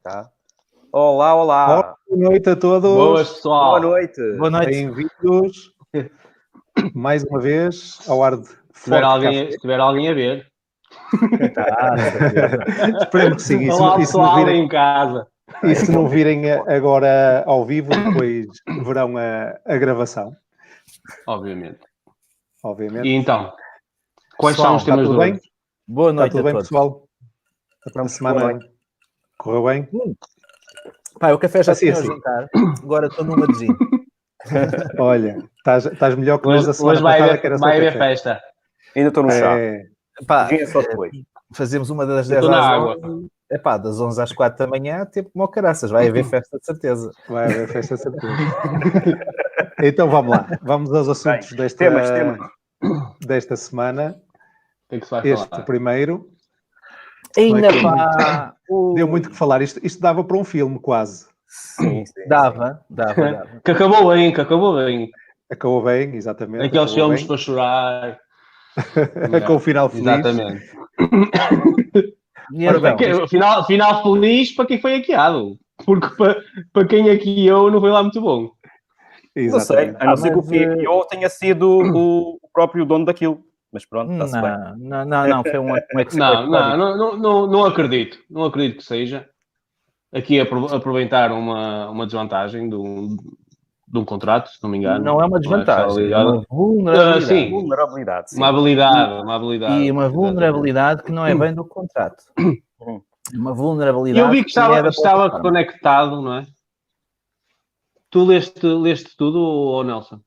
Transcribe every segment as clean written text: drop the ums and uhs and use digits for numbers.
Tá. Olá, olá. Boa noite a todos. Boas, pessoal. Boa noite. Boa noite. Bem-vindos mais uma vez ao ar de Se tiver Forte alguém a ver. Esperemos que sim. Olá, pessoal em casa. E se não virem agora ao vivo, depois verão a gravação. Obviamente. Obviamente. E então, quais Pessoal, são os temas está de tudo hoje? bem? Boa Está noite tudo a bem, todos. pessoal? A semana correu bem? Pá, o café já Assim, tinha assim. a jantar. Agora estou numa de gin. Olha, estás melhor que nós a semana Hoje vai passada, que era só vai haver café. festa. Ainda estou no chá. Pá, Vinha só depois. fazemos uma das Eu 10 estou às na água. 11. Epá, das 11 às 4 da manhã, tempo como caraças. Vai haver festa de certeza. Vai haver festa, certeza. Então vamos lá. Vamos aos assuntos Temas. desta semana. O que é que se vai Este falar? primeiro Ainda Não é pá. deu muito que falar. Isto dava para um filme, quase. Sim. Dava. Que acabou bem. Acabou bem, exatamente. Aqueles acabou filmes bem. para chorar. Com o final feliz. Exatamente. E Ora então, bem, Final feliz para quem foi hackeado. Porque para quem hackeou não foi lá muito bom. Não sei, Exatamente. a não ser que o mas, CEO tenha sido o próprio dono daquilo. Mas pronto, está-se bem. não, foi um exploit código. Não acredito. Não acredito que seja. Aqui aproveitar uma desvantagem de um contrato, se não me engano. Não é uma desvantagem, é uma vulnerabilidade. Sim. Vulnerabilidade, sim. Uma habilidade. E uma vulnerabilidade que não é bem do contrato. Uma vulnerabilidade. E eu vi que é da estava plataforma. conectado, não é? Tu leste tudo, ou Nelson?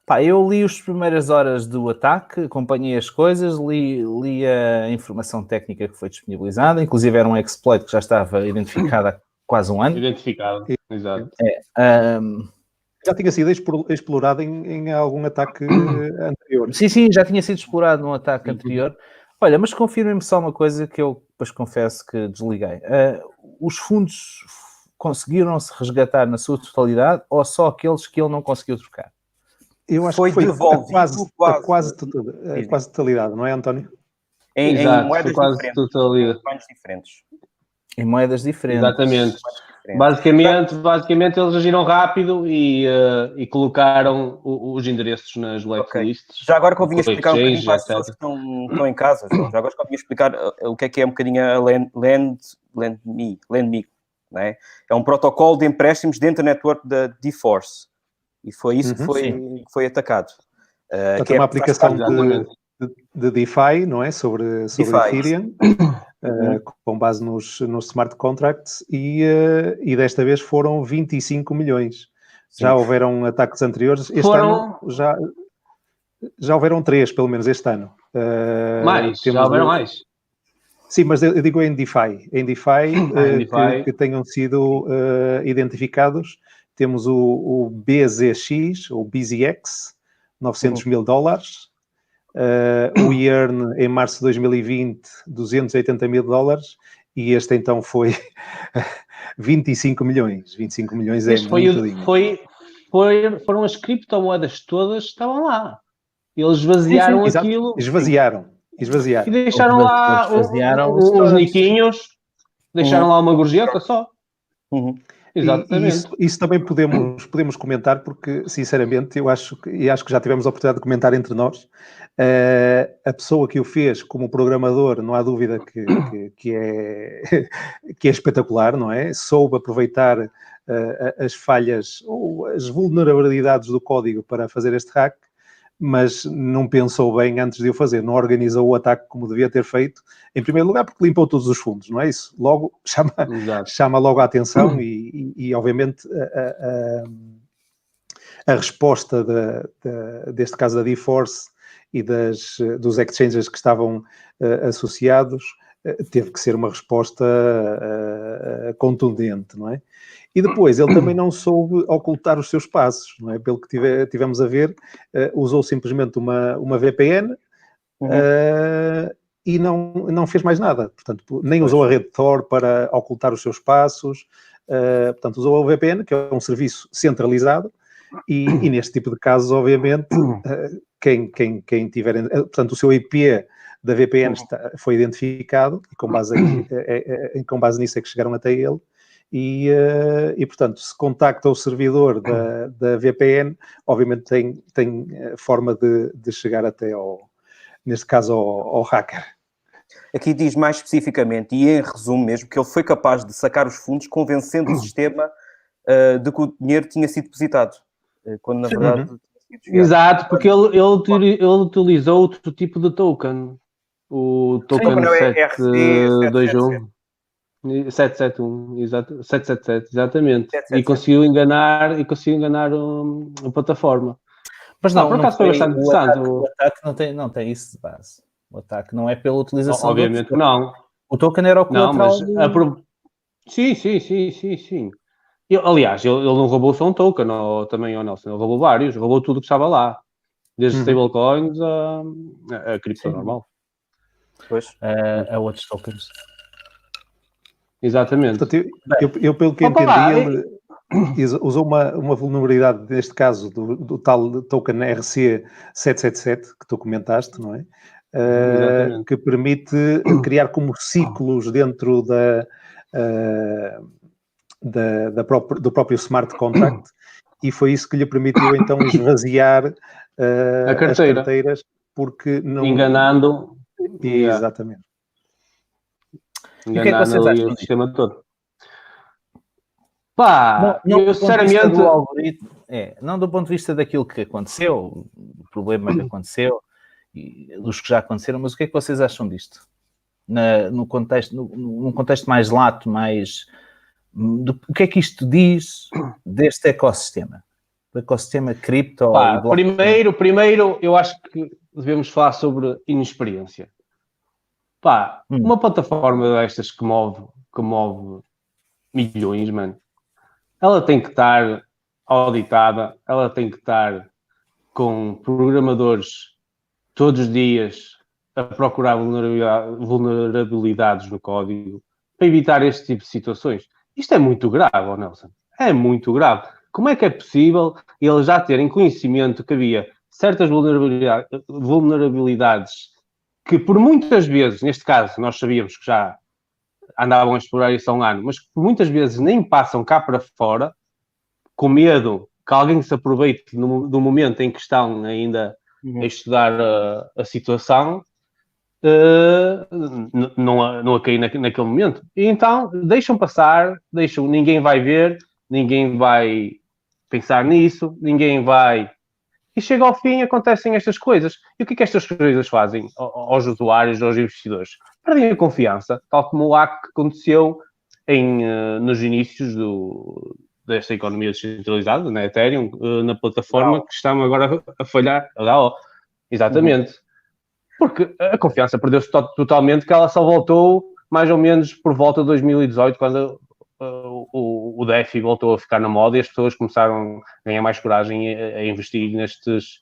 Pá, eu li as primeiras horas do ataque, acompanhei as coisas, li a informação técnica que foi disponibilizada, inclusive era um exploit que já estava identificado há quase um ano. Identificado, exato. Já tinha sido explorado em algum ataque anterior. Sim, já tinha sido explorado num ataque anterior. Olha, mas confirmem-me só uma coisa que eu depois confesso que desliguei. Os fundos conseguiram-se resgatar na sua totalidade ou só aqueles que ele não conseguiu trocar? Eu acho Foi que foi devolvido a quase totalidade, não é, António? Em Exato, moedas foi quase diferentes. totalidade. Em moedas diferentes. Em moedas diferentes. Exatamente. Diferentes. Basicamente eles agiram rápido e colocaram os endereços nas blacklists. Já agora que eu vinha explicar um bocadinho exchange, para as pessoas que estão em casa, João. Já agora que eu vinha explicar o que é um bocadinho a LendMe, não é? É um protocolo de empréstimos dentro da network da D-Force. E foi isso que foi atacado. Portanto, é uma aplicação de DeFi, não é? Sobre Ethereum, com base nos smart contracts, e desta vez foram 25 milhões. Sim. Já houveram ataques anteriores. Este ano já houveram 3, pelo menos este ano. Já houveram mais. Sim, mas eu digo em DeFi. Em DeFi, que tenham sido identificados. Temos o BZX, ou BZX, 900 mil dólares. O Yearn, em março de 2020, 280 mil dólares. E este, então, foi 25 milhões. 25 milhões é muito dinheiro. Foram as criptomoedas todas que estavam lá. Eles esvaziaram aquilo. Esvaziaram. E deixaram lá os niquinhos. Deixaram lá uma gorjeta só. Exatamente. E isso também podemos comentar, porque, sinceramente, eu acho que já tivemos a oportunidade de comentar entre nós. A pessoa que o fez como programador, não há dúvida que é espetacular, não é? Soube aproveitar as falhas ou as vulnerabilidades do código para fazer este hack, mas não pensou bem antes de o fazer, não organizou o ataque como devia ter feito, em primeiro lugar porque limpou todos os fundos, não é isso? Logo chama logo a atenção e obviamente a resposta deste caso da D-Force e dos exchanges que estavam associados teve que ser uma resposta contundente, não é? E depois, ele também não soube ocultar os seus passos, não é? Pelo que tivemos a ver, usou simplesmente uma VPN e não fez mais nada. Portanto, nem usou a rede Tor para ocultar os seus passos. Portanto, usou a VPN, que é um serviço centralizado, e neste tipo de casos, obviamente, quem tiver... Portanto, o seu IP da VPN foi identificado e com base nisso é que chegaram até ele. E, portanto, se contacta o servidor da VPN, obviamente tem forma de chegar até neste caso, ao hacker. Aqui diz mais especificamente, e em resumo mesmo, que ele foi capaz de sacar os fundos convencendo o sistema de que o dinheiro tinha sido depositado, quando na verdade tinha sido desviado. Exato, porque ele utilizou outro tipo de token. O token 721. 771, exato, 777, exatamente. 777. E conseguiu enganar a plataforma. Mas não, por acaso foi bastante interessante. O ataque não tem isso de base. O ataque não é pela utilização obviamente que não. O token era o colateral. Sim. Aliás, ele não roubou só um token, ou Nelson. Ele roubou vários. Roubou tudo que estava lá. Desde stablecoins a cripto normal. Pois. A outros tokens. Exatamente. Portanto, eu pelo que entendi, ele usou uma vulnerabilidade, neste caso, do tal token RC777, que tu comentaste, não é? Que permite criar como ciclos dentro do próprio smart contract, e foi isso que lhe permitiu então esvaziar as carteiras, porque não... Enganando. Exatamente. Enganando o sistema todo. Pá, eu sinceramente... Não do ponto de vista daquilo que aconteceu, o problema que aconteceu, e dos que já aconteceram, mas o que é que vocês acham disto? Num contexto mais lato, o que é que isto diz deste ecossistema? Do ecossistema cripto e blockchain? Primeiro, eu acho que devemos falar sobre inexperiência. Uma plataforma destas que move milhões, mano, ela tem que estar auditada, ela tem que estar com programadores todos os dias a procurar vulnerabilidades no código para evitar este tipo de situações. Isto é muito grave, Nelson. É muito grave. Como é que é possível eles já terem conhecimento que havia certas vulnerabilidades que por muitas vezes, neste caso, nós sabíamos que já andavam a explorar isso há um ano, mas que por muitas vezes nem passam cá para fora, com medo que alguém se aproveite do momento em que estão ainda a estudar a situação, não a cair naquele momento. E então, deixam passar, ninguém vai ver, ninguém vai pensar nisso, ninguém vai... E chega ao fim, acontecem estas coisas. E o que é que estas coisas fazem aos usuários, aos investidores? Perdem a confiança, tal como o hack que aconteceu nos inícios desta economia descentralizada, na Ethereum, na plataforma que estão agora a falhar. Exatamente. Porque a confiança perdeu-se totalmente, que ela só voltou mais ou menos por volta de 2018, quando o DeFi voltou a ficar na moda e as pessoas começaram a ganhar mais coragem a investir nestes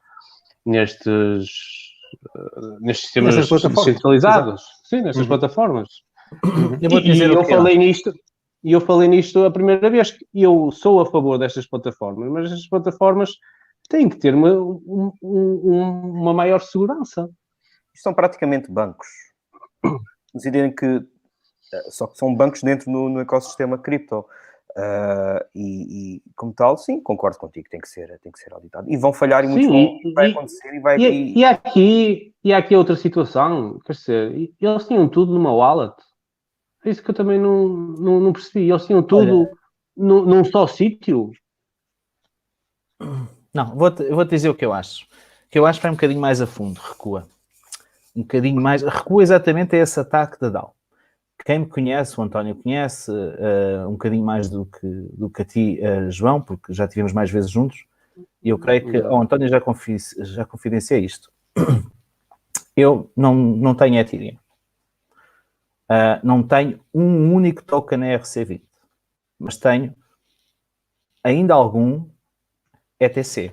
sistemas descentralizados. Sim, nestas plataformas. Eu falei nisto a primeira vez. Eu sou a favor destas plataformas, mas estas plataformas têm que ter uma maior segurança. Isto são praticamente bancos. No sentido em que só que são bancos dentro no ecossistema cripto. E como tal, sim, concordo contigo, tem que ser auditado. E vão falhar e muitos vai acontecer e aqui outra situação, quer dizer, eles tinham tudo numa wallet. É isso que eu também não percebi. Eles tinham tudo num só sítio. Não, vou-te dizer o que eu acho. O que eu acho vai um bocadinho mais a fundo, recua. Um bocadinho mais... Recua exatamente a esse ataque da DAO. Quem me conhece, o António conhece, um bocadinho mais do que a ti, João, porque já estivemos mais vezes juntos, e eu creio que ao António já confidenciei isto. Eu não tenho Ethereum. Não tenho um único token ERC20, mas tenho ainda algum ETC.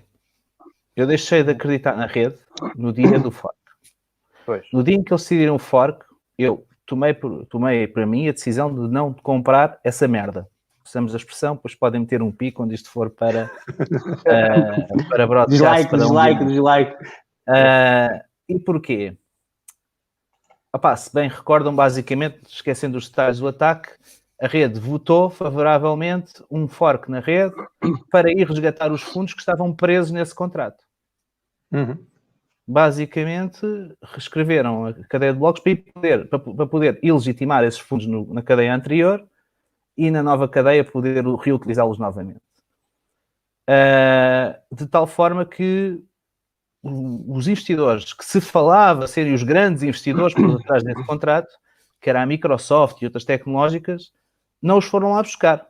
Eu deixei de acreditar na rede no dia do fork. Pois. No dia em que eles decidiram o fork, eu tomei para mim a decisão de não comprar essa merda. Usamos a expressão, pois podem meter um pi quando isto for para broadcast. Dislike. E porquê? se bem recordam, basicamente, esquecendo os detalhes do ataque, a rede votou favoravelmente um fork na rede para ir resgatar os fundos que estavam presos nesse contrato. Basicamente, reescreveram a cadeia de blocos para poder ilegitimar esses fundos na cadeia anterior e na nova cadeia poder reutilizá-los novamente. De tal forma que os investidores que se falava serem os grandes investidores por detrás desse contrato, que era a Microsoft e outras tecnológicas, não os foram lá buscar.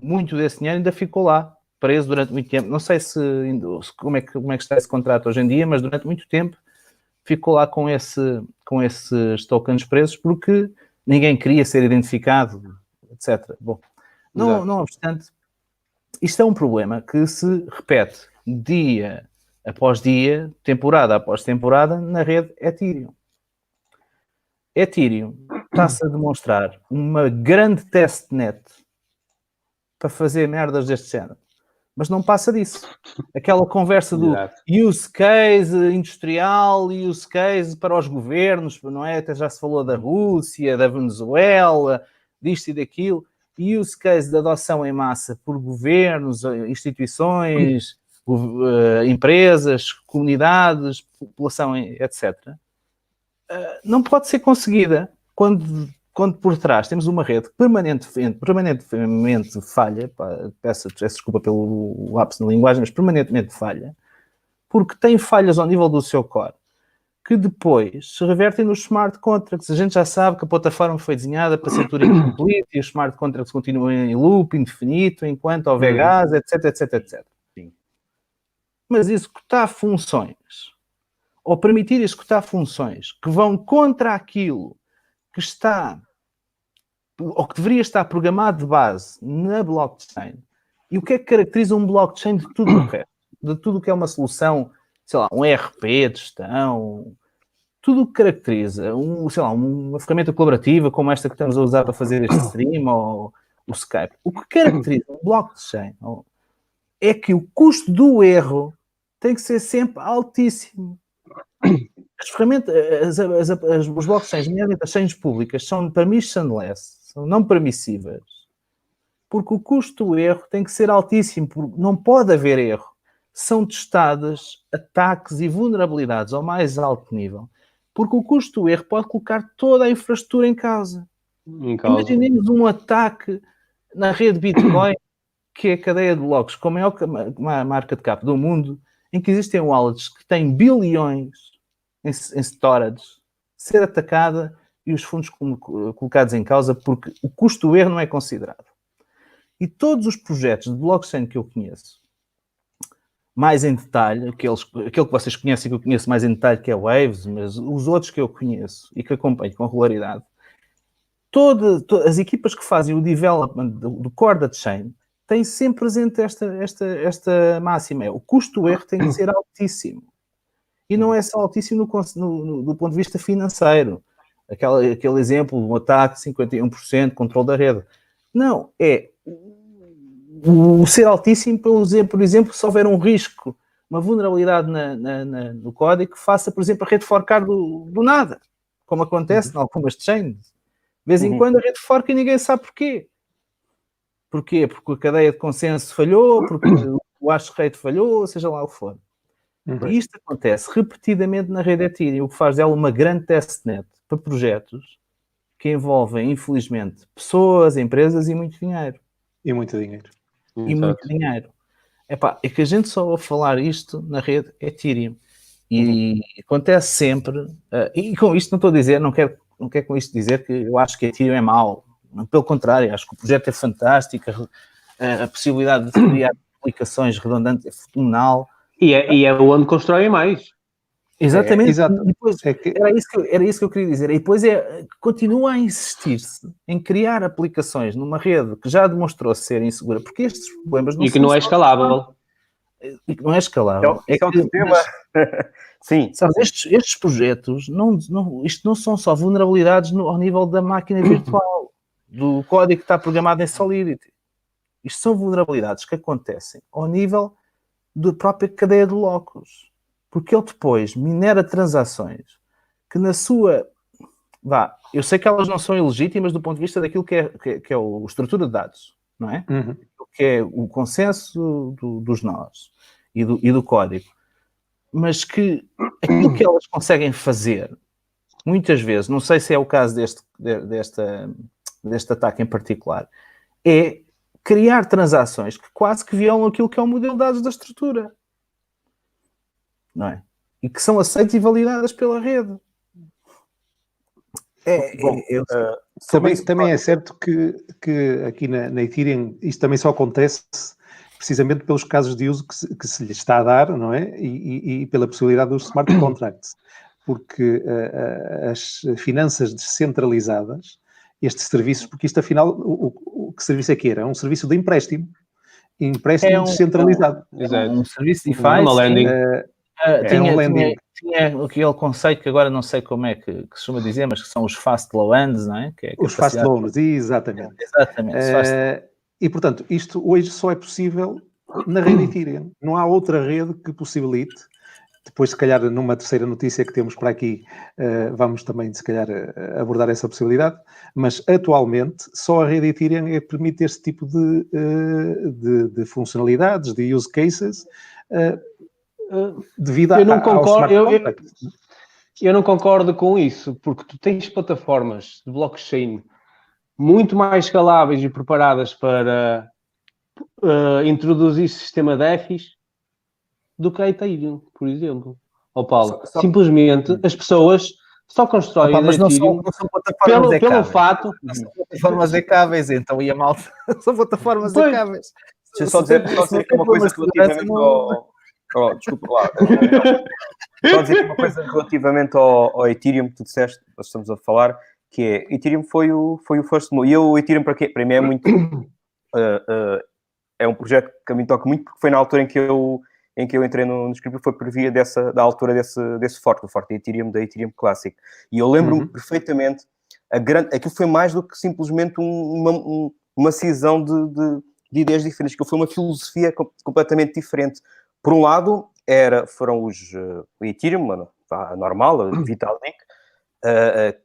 Muito desse dinheiro ainda ficou lá, preso durante muito tempo. Não sei como é que está esse contrato hoje em dia, mas durante muito tempo ficou lá com esses tokens presos porque ninguém queria ser identificado, etc. Bom, não obstante, isto é um problema que se repete dia após dia, temporada após temporada, na rede Ethereum. Ethereum está-se a demonstrar uma grande testnet para fazer merdas deste género. Mas não passa disso. Aquela conversa do use case industrial, use case para os governos, não é? Até já se falou da Rússia, da Venezuela, disto e daquilo. Use case de adoção em massa por governos, instituições, empresas, comunidades, população, etc. Não pode ser conseguida quando por trás temos uma rede que permanentemente falha, peço desculpa pelo lapso na linguagem, mas permanentemente falha, porque tem falhas ao nível do seu core, que depois se revertem nos smart contracts. A gente já sabe que a plataforma foi desenhada para ser tudo incomplete e os smart contracts continuam em loop infinito enquanto houver gás, etc, etc, etc. Sim. Mas executar funções, ou permitir executar funções que vão contra aquilo que está, ou que deveria estar programado de base na blockchain. E o que é que caracteriza um blockchain de tudo o resto? De tudo o que é uma solução, sei lá, um ERP de gestão, tudo o que caracteriza, uma ferramenta colaborativa como esta que estamos a usar para fazer este stream, ou o Skype. O que caracteriza um blockchain é que o custo do erro tem que ser sempre altíssimo. As ferramentas, os blockchains, nomeadamente as chains públicas, são permissionless, são não permissivas, porque o custo do erro tem que ser altíssimo, porque não pode haver erro. São testados ataques e vulnerabilidades ao mais alto nível, porque o custo do erro pode colocar toda a infraestrutura em causa. Imaginemos um ataque na rede Bitcoin, que é a cadeia de blocos com a maior market cap do mundo, em que existem wallets que têm bilhões em storage, ser atacada e os fundos colocados em causa porque o custo do erro não é considerado. E todos os projetos de blockchain que eu conheço, mais em detalhe, aquele que vocês conhecem, que eu conheço mais em detalhe, que é Waves, mas os outros que eu conheço e que acompanho com regularidade, todas as equipas que fazem o development do core da chain têm sempre presente esta máxima. O custo do erro tem que ser altíssimo. E não é só altíssimo do ponto de vista financeiro. Aquele exemplo, um ataque, 51%, controle da rede. Não, é o ser altíssimo, por exemplo, se houver um risco, uma vulnerabilidade no código que faça, por exemplo, a rede forcar do nada, como acontece em algumas chains. De vez em quando a rede forca e ninguém sabe porquê. Porquê? Porque a cadeia de consenso falhou, porque o hash rate falhou, seja lá o que for. E isto acontece repetidamente na rede Ethereum, o que faz dela uma grande testnet para projetos que envolvem, infelizmente, pessoas, empresas e muito dinheiro. E muito dinheiro. Muito dinheiro. É que a gente só ouve falar isto na rede Ethereum. E acontece sempre, e com isto não estou a dizer, não quero com isto dizer que eu acho que Ethereum é mau. Pelo contrário, acho que o projeto é fantástico, a possibilidade de criar aplicações redundantes é fenomenal. E é onde constroem mais. Exatamente. Exato. Depois, era isso que eu queria dizer. E depois continua a insistir-se em criar aplicações numa rede que já demonstrou ser insegura, porque estes problemas não e que não é escalável. E que não é escalável. É um tema. Sim. Sabes, estes projetos isto não são só vulnerabilidades ao nível da máquina virtual, do código que está programado em Solidity. Isto são vulnerabilidades que acontecem ao nível da própria cadeia de blocos. Porque ele depois minera transações que na sua eu sei que elas não são ilegítimas do ponto de vista daquilo que é a estrutura de dados, não é? Que é o consenso dos nós e do código. Mas que aquilo que elas conseguem fazer, muitas vezes, não sei se é o caso deste ataque em particular, é criar transações que quase que violam aquilo que é o modelo de dados da estrutura. Não é? E que são aceitas e validadas pela rede. Também é certo que aqui na Ethereum isto também só acontece precisamente pelos casos de uso que se lhe está a dar, não é? E pela possibilidade dos smart contracts. Porque as finanças descentralizadas, estes serviços, porque isto afinal, o que serviço é que era? É um serviço de empréstimo descentralizado. Um serviço de DeFi. Uma landing. Tinha aquele conceito que agora não sei como é que se chama dizer, mas que são os fast loans, não é? Que é os fast loans, exatamente. E, portanto, isto hoje só é possível na rede Ethereum. Não há outra rede que possibilite. Depois, se calhar, numa terceira notícia que temos para aqui, vamos também, se calhar, abordar essa possibilidade. Mas, atualmente, só a rede Ethereum é que permite este tipo de funcionalidades, de use cases, devido eu não concordo, contracts. Eu não concordo com isso, porque tu tens plataformas de blockchain muito mais escaláveis e preparadas para introduzir sistema DeFi do que a Ethereum, por exemplo. Paulo, simplesmente as pessoas só constroem mas não são plataformas pelo fato... Não são plataformas decáveis, então, e a malta são plataformas decáveis. Deixa eu só dizer uma coisa relativamente ao... desculpa lá. Só dizer uma coisa relativamente ao Ethereum que tu disseste, nós estamos a falar, que é, Ethereum foi o first move. E o Ethereum, para mim, é muito... é um projeto que a mim toca muito, porque foi na altura em que eu entrei no script, foi por via da altura desse fork, do fork da Ethereum Classic. E eu lembro-me perfeitamente, aquilo foi mais do que simplesmente uma cisão de ideias diferentes, que foi uma filosofia completamente diferente. Por um lado, foram o Ethereum, a normal, a Vitalik,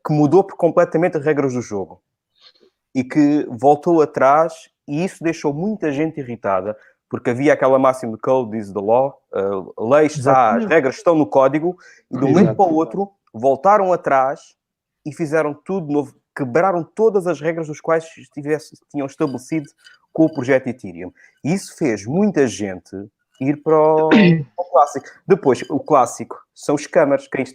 que mudou completamente as regras do jogo. E que voltou atrás, e isso deixou muita gente irritada, porque havia aquela máxima de code is the law, a lei está, as regras estão no código, e de um momento para o outro voltaram atrás e fizeram tudo de novo, quebraram todas as regras dos quais tinham estabelecido com o projeto Ethereum. E isso fez muita gente ir para o Classic. Depois, o Clássico são os scammers. Quem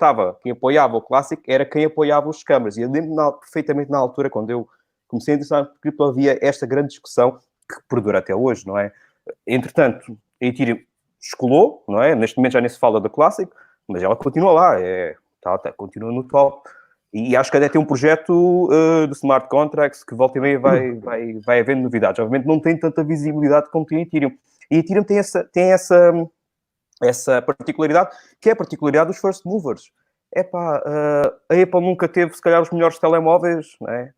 apoiava o Classic era quem apoiava os scammers. E eu lembro perfeitamente na altura, quando eu comecei a interessar no cripto, havia esta grande discussão que perdura até hoje, não é? Entretanto, a Ethereum escolou, não é? Neste momento já nem se fala da Classic, mas ela continua lá, continua no top. E acho que até tem um projeto de smart contracts que volta e meia vai havendo novidades. Obviamente não tem tanta visibilidade como tem a Ethereum. E a Ethereum tem essa particularidade, que é a particularidade dos first movers. A Apple nunca teve, se calhar, os melhores telemóveis, não é?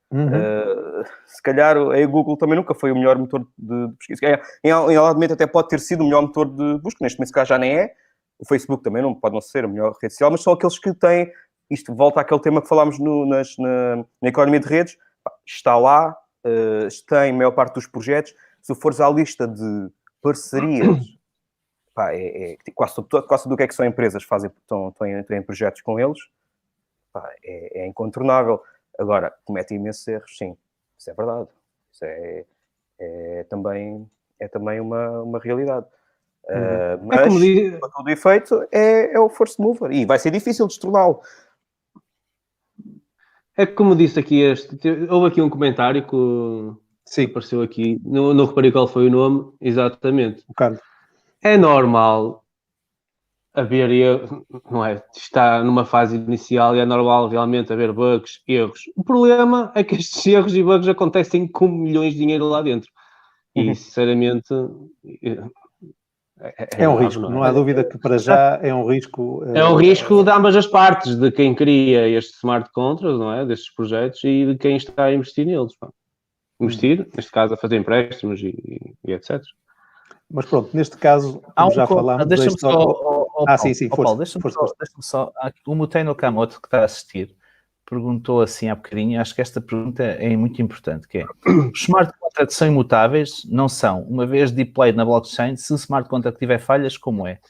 Se calhar a Google também nunca foi o melhor motor de pesquisa. Em algum momento até pode ter sido o melhor motor de busca, neste momento se calhar já nem é. O Facebook também pode não ser a melhor rede social, mas são aqueles que têm, isto volta àquele tema que falámos na economia de redes, está lá, tem a maior parte dos projetos. Se fores à lista de parcerias, quase tudo o que é que são empresas estão em projetos com eles, é incontornável. Agora, cometem imensos erros, sim, isso é verdade. Isso é também uma realidade. Mas, para todo efeito, é o first mover. E vai ser difícil destorná-lo. É como disse aqui houve aqui um comentário que apareceu aqui, não reparei qual foi o nome, exatamente. É normal haver, não é? Está numa fase inicial e é normal realmente haver bugs, erros. O problema é que estes erros e bugs acontecem com milhões de dinheiro lá dentro. E, sinceramente... É um risco, não há dúvida que para já é um risco... É um risco de ambas as partes, de quem cria estes smart contracts, não é? Destes projetos e de quem está a investir neles. Investir, neste caso, a fazer empréstimos e etc. Mas pronto, neste caso, como já falámos... Deixa-me só... sim, força. Paulo, deixa-me só... O Mutei Nakamoto que está a assistir perguntou assim há bocadinho, acho que esta pergunta é muito importante, que é, os smart contracts são imutáveis? Não são. Uma vez deployed na blockchain, se o smart contract tiver falhas, como é?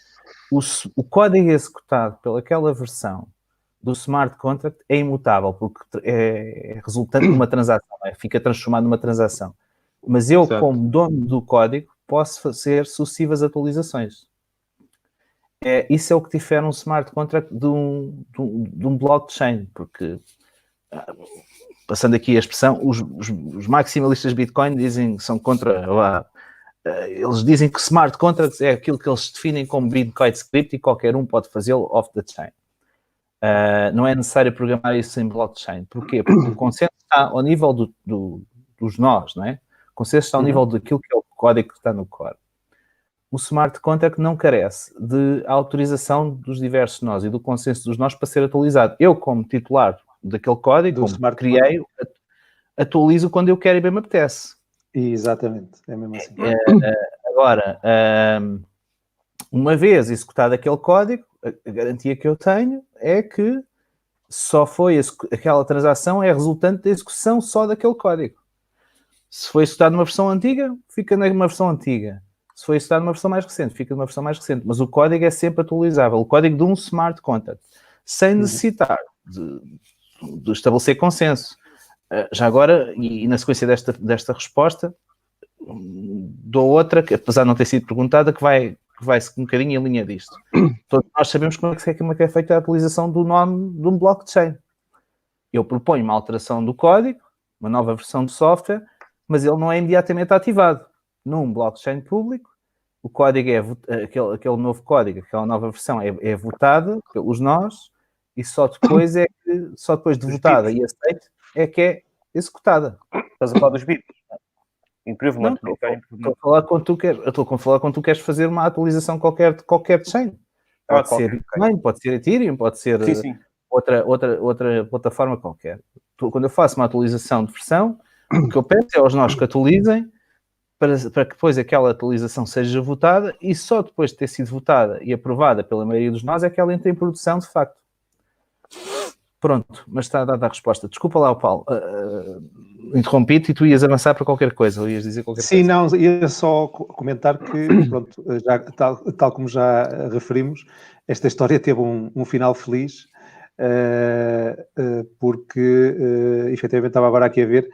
O código executado pelaquela versão do smart contract é imutável, porque é resultante de uma transação, fica transformado numa transação. Mas eu, Certo. como dono do código, posso fazer sucessivas atualizações. Isso é o que difere um smart contract de um blockchain, porque, passando aqui a expressão, os maximalistas Bitcoin dizem que são contra... eles dizem que smart contracts é aquilo que eles definem como Bitcoin script e qualquer um pode fazê-lo off the chain. Não é necessário programar isso em blockchain. Porquê? Porque o consenso está ao nível dos nós, não é? O consenso está ao nível daquilo que é o código que está no core. O smart contract não carece de autorização dos diversos nós e do consenso dos nós para ser atualizado. Eu, como titular daquele código, como criei, atualizo quando eu quero e bem me apetece. Exatamente, é mesmo assim. Agora, uma vez executado aquele código, a garantia que eu tenho é que só foi aquela transação é resultante da execução só daquele código. Se foi executado numa versão antiga, fica numa versão antiga. Se foi executado numa versão mais recente, fica numa versão mais recente. Mas o código é sempre atualizável. O código de um smart contract, sem necessitar de estabelecer consenso. Já agora, e na sequência desta resposta, dou outra, que apesar de não ter sido perguntada, que vai um bocadinho em linha disto. Todos nós sabemos como é que é feita a atualização do nome de um blockchain. Eu proponho uma alteração do código, uma nova versão de software, mas ele não é imediatamente ativado. Num blockchain público, o código aquele novo código, aquela nova versão é votada pelos nós e só depois de votada e aceita é que é executada. Estás a falar dos bits? Improvement. Estou a falar quando tu queres fazer uma atualização qualquer de qualquer chain. Pode ser Bitcoin, pode ser Ethereum, pode ser outra plataforma qualquer. Quando eu faço uma atualização de versão, o que eu peço é aos nós que atualizem para que depois aquela atualização seja votada e só depois de ter sido votada e aprovada pela maioria dos nós é que ela entra em produção de facto. Pronto, mas está dada a resposta. Desculpa lá, Paulo. Interrompi-te e tu ias avançar para qualquer coisa, ou ias dizer qualquer coisa. Sim, não, ia só comentar que, pronto, já, tal como já referimos, esta história teve um final feliz, porque, efetivamente, estava agora aqui a ver,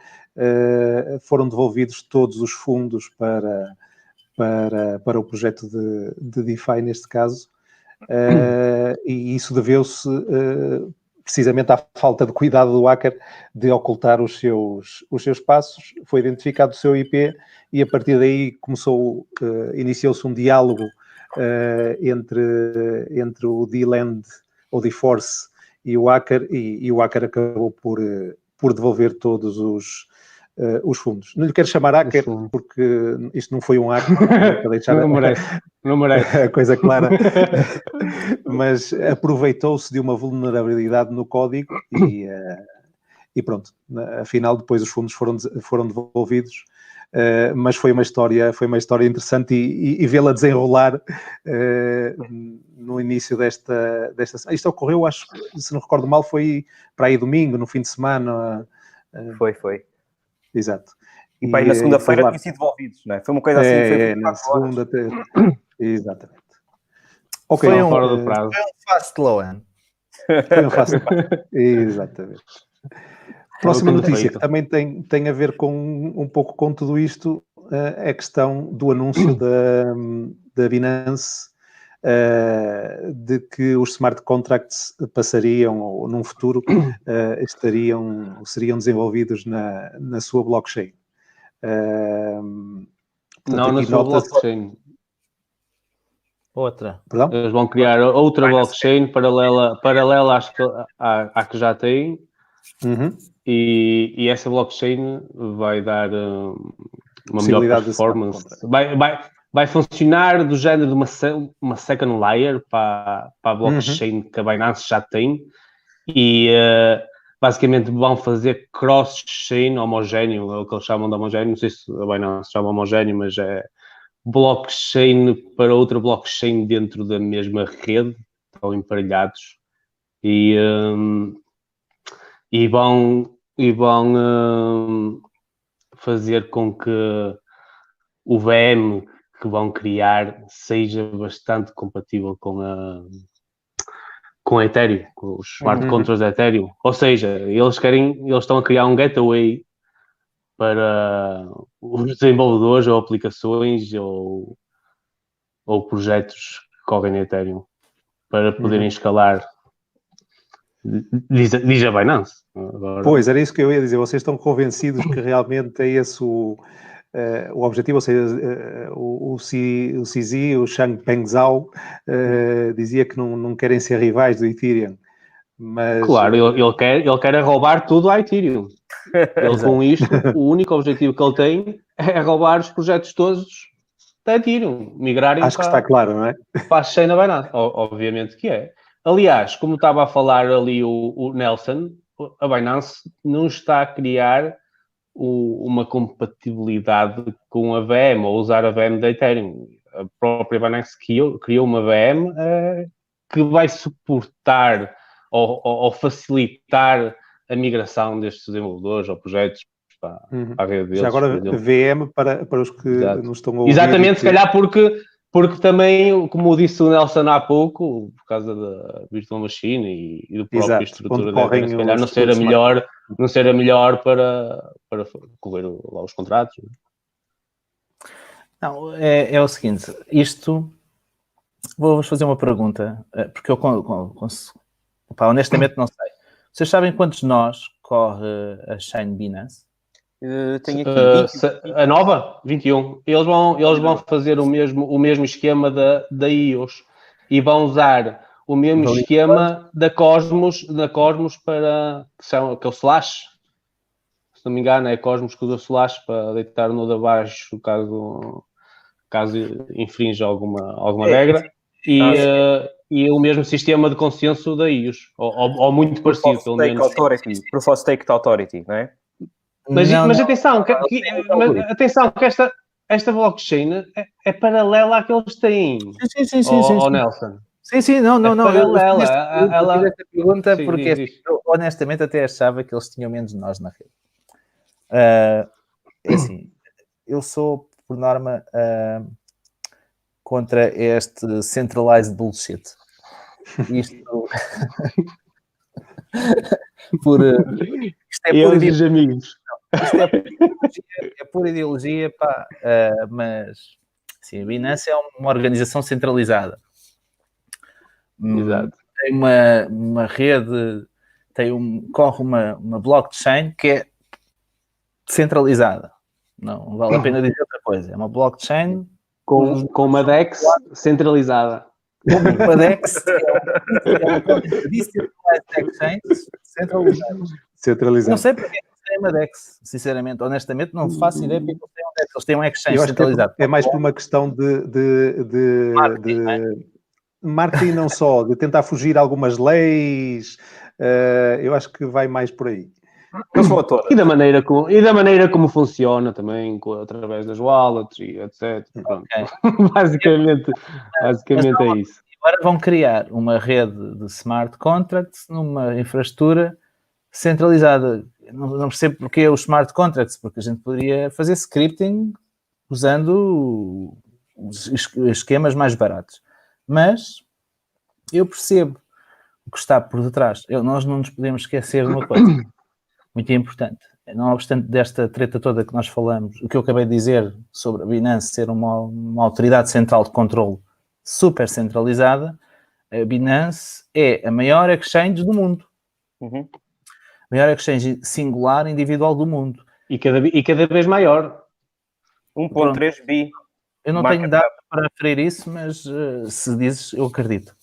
foram devolvidos todos os fundos para o projeto de DeFi, neste caso, e isso deveu-se precisamente à falta de cuidado do hacker de ocultar os seus passos. Foi identificado o seu IP e a partir daí iniciou-se um diálogo entre o D-Land ou D-Force e o hacker, e o hacker acabou por devolver todos os fundos. Não lhe quero chamar hacker, porque isto não foi um hacker. Para deixar não merece. A coisa clara. Mas aproveitou-se de uma vulnerabilidade no código e pronto. Afinal, depois os fundos foram devolvidos. Mas foi uma história interessante e vê-la desenrolar no início desta... Isto ocorreu, acho, se não recordo mal, foi para aí domingo, no fim de semana. Foi. Exato. E para aí na segunda-feira tinham sido devolvidos, não é? Foi uma coisa assim. Na segunda... Exatamente. Okay, foi fora do prazo. Foi um fast loan. Foi um fast loan. Exatamente. Próxima notícia, que também tem a ver um pouco com tudo isto, é a questão do anúncio da Binance de que os smart contracts passariam, ou num futuro, seriam desenvolvidos na sua blockchain. Não na sua blockchain. Outra. Perdão? Eles vão criar outra blockchain paralela à que já têm. E essa blockchain vai dar uma melhor performance. Vai funcionar do género de uma second layer para a blockchain que a Binance já tem. E basicamente vão fazer cross-chain homogéneo, é o que eles chamam de homogéneo. Não sei se a Binance chama homogéneo, mas é blockchain para outra blockchain dentro da mesma rede, estão emparelhados. E e vão fazer com que o VM que vão criar seja bastante compatível com a Ethereum, com os smart contracts da Ethereum. Ou seja, eles estão a criar um gateway para os desenvolvedores ou aplicações ou projetos que correm na Ethereum para poderem escalar. Diz a Binance. Agora. Pois, era isso que eu ia dizer. Vocês estão convencidos que realmente é esse o objetivo? Ou seja, o CZ, o Changpeng Zhao, dizia que não querem ser rivais do Ethereum. Mas, claro, ele quer roubar tudo à Ethereum. Ele com isto, o único objetivo que ele tem é roubar os projetos todos da Ethereum, migrarem acho que está claro, não é? Para a chain da Binance. Obviamente que é. Aliás, como estava a falar ali o Nelson, a Binance não está a criar uma compatibilidade com a VM ou usar a VM da Ethereum. A própria Binance criou uma VM que vai suportar ou facilitar a migração destes desenvolvedores ou projetos para a rede deles. Já agora, VM para os que nos estão a ouvir. Exatamente, se calhar porque também, como disse o Nelson há pouco, por causa da Virtual Machine e do próprio estrutura da VM, se calhar não ser a melhor para correr lá os contratos. Não, é o seguinte, isto... Vou-vos fazer uma pergunta, porque eu honestamente não sei. Vocês sabem quantos nós corre a Chain Binance? Tenho aqui a nova? 21. Eles vão fazer o mesmo esquema da EOS e vão usar o mesmo esquema da Cosmos para que é o Slash. Se não me engano, é a Cosmos que usa o Slash para deitar o nodo abaixo caso infrinja alguma regra. E o mesmo sistema de consenso da IOS, ou muito parecido, pelo menos. Proof of Stake Authority, não é? Mas atenção, que esta blockchain é paralela à que eles têm. Sim. Nelson. Sim, não. Paralela. Eu fiz esta pergunta porque eu, honestamente até achava que eles tinham menos de nós na rede. É assim, eu sou, por norma, contra este centralized bullshit. Isto... isto é eu e os amigos. Isto é pura ideologia, pá. Mas, sim, a Binance é uma organização centralizada. Exato. Tem uma rede, corre uma blockchain que é centralizada. Não vale a pena dizer outra coisa. É uma blockchain com uma DEX centralizada. Uma DEX é uma blockchain centralizada. Não sei porque é uma DEX, sinceramente, honestamente, não faço ideia porque eles têm um DEX. Eles têm um exchange centralizado. É mais por uma questão de marketing, não só, de tentar fugir a algumas leis. Eu acho que vai mais por aí. E da maneira como funciona também, através das wallets e etc. Okay. Basicamente é isso. Agora vão criar uma rede de smart contracts numa infraestrutura centralizada. Não percebo porque os smart contracts, porque a gente poderia fazer scripting usando os esquemas mais baratos. Mas eu percebo o que está por detrás. Nós não nos podemos esquecer de uma coisa muito importante. Não obstante desta treta toda que nós falamos, o que eu acabei de dizer sobre a Binance ser uma autoridade central de controle super centralizada, a Binance é a maior exchange do mundo. A maior exchange singular, individual do mundo. E cada vez maior. 1.3 bi. Eu não tenho dados para referir isso, mas se dizes, eu acredito. O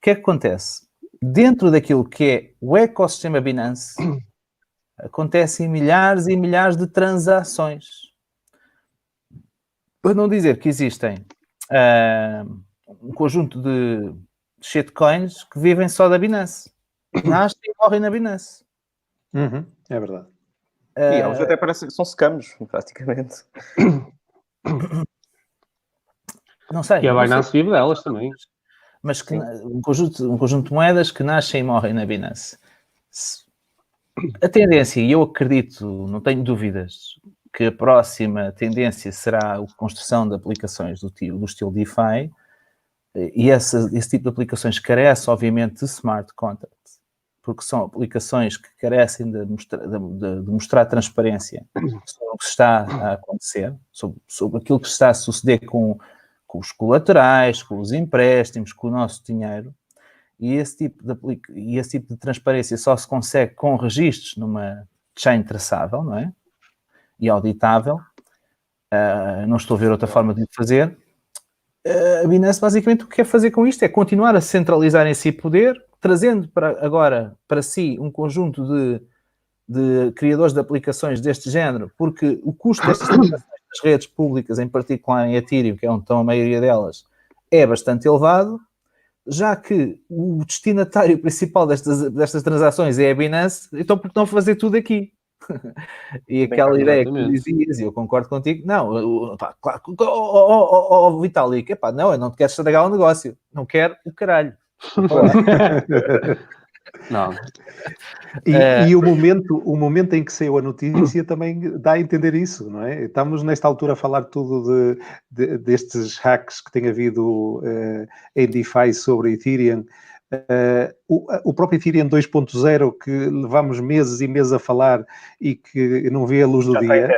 que é que acontece? Dentro daquilo que é o ecossistema Binance, acontecem milhares e milhares de transações. Para não dizer que existem um conjunto de shitcoins que vivem só da Binance. Nascem e morrem na Binance. É verdade. E eles até parecem que são scams, praticamente. Não sei. E a Binance vive delas também. Mas que, um conjunto de moedas que nascem e morrem na Binance. A tendência, e eu acredito, não tenho dúvidas, que a próxima tendência será a construção de aplicações do estilo DeFi, e esse tipo de aplicações carece, obviamente, de smart contracts, porque são aplicações que carecem de mostrar transparência sobre o que está a acontecer, sobre aquilo que está a suceder com os colaterais, com os empréstimos, com o nosso dinheiro, e esse tipo de transparência só se consegue com registros numa chain traçável, não é? E auditável. Não estou a ver outra forma de o fazer. A Binance, basicamente, o que quer fazer com isto é continuar a centralizar em si poder, trazendo agora para si um conjunto de criadores de aplicações deste género, porque o custo destas aplicações das redes públicas, em particular em Ethereum, que é onde estão a maioria delas, é bastante elevado, já que o destinatário principal destas transações é a Binance, então por que não fazer tudo aqui? E aquela ideia que tu dizias, e eu concordo contigo, não, claro, Vitalik, epá, não, eu não te quero estragar o negócio, não quero o caralho. Não. E o momento em que saiu a notícia também dá a entender isso, não é? Estamos nesta altura a falar tudo destes hacks que tem havido em DeFi sobre Ethereum. O próprio Ethereum 2.0 que levamos meses e meses a falar e que não vê a luz do dia.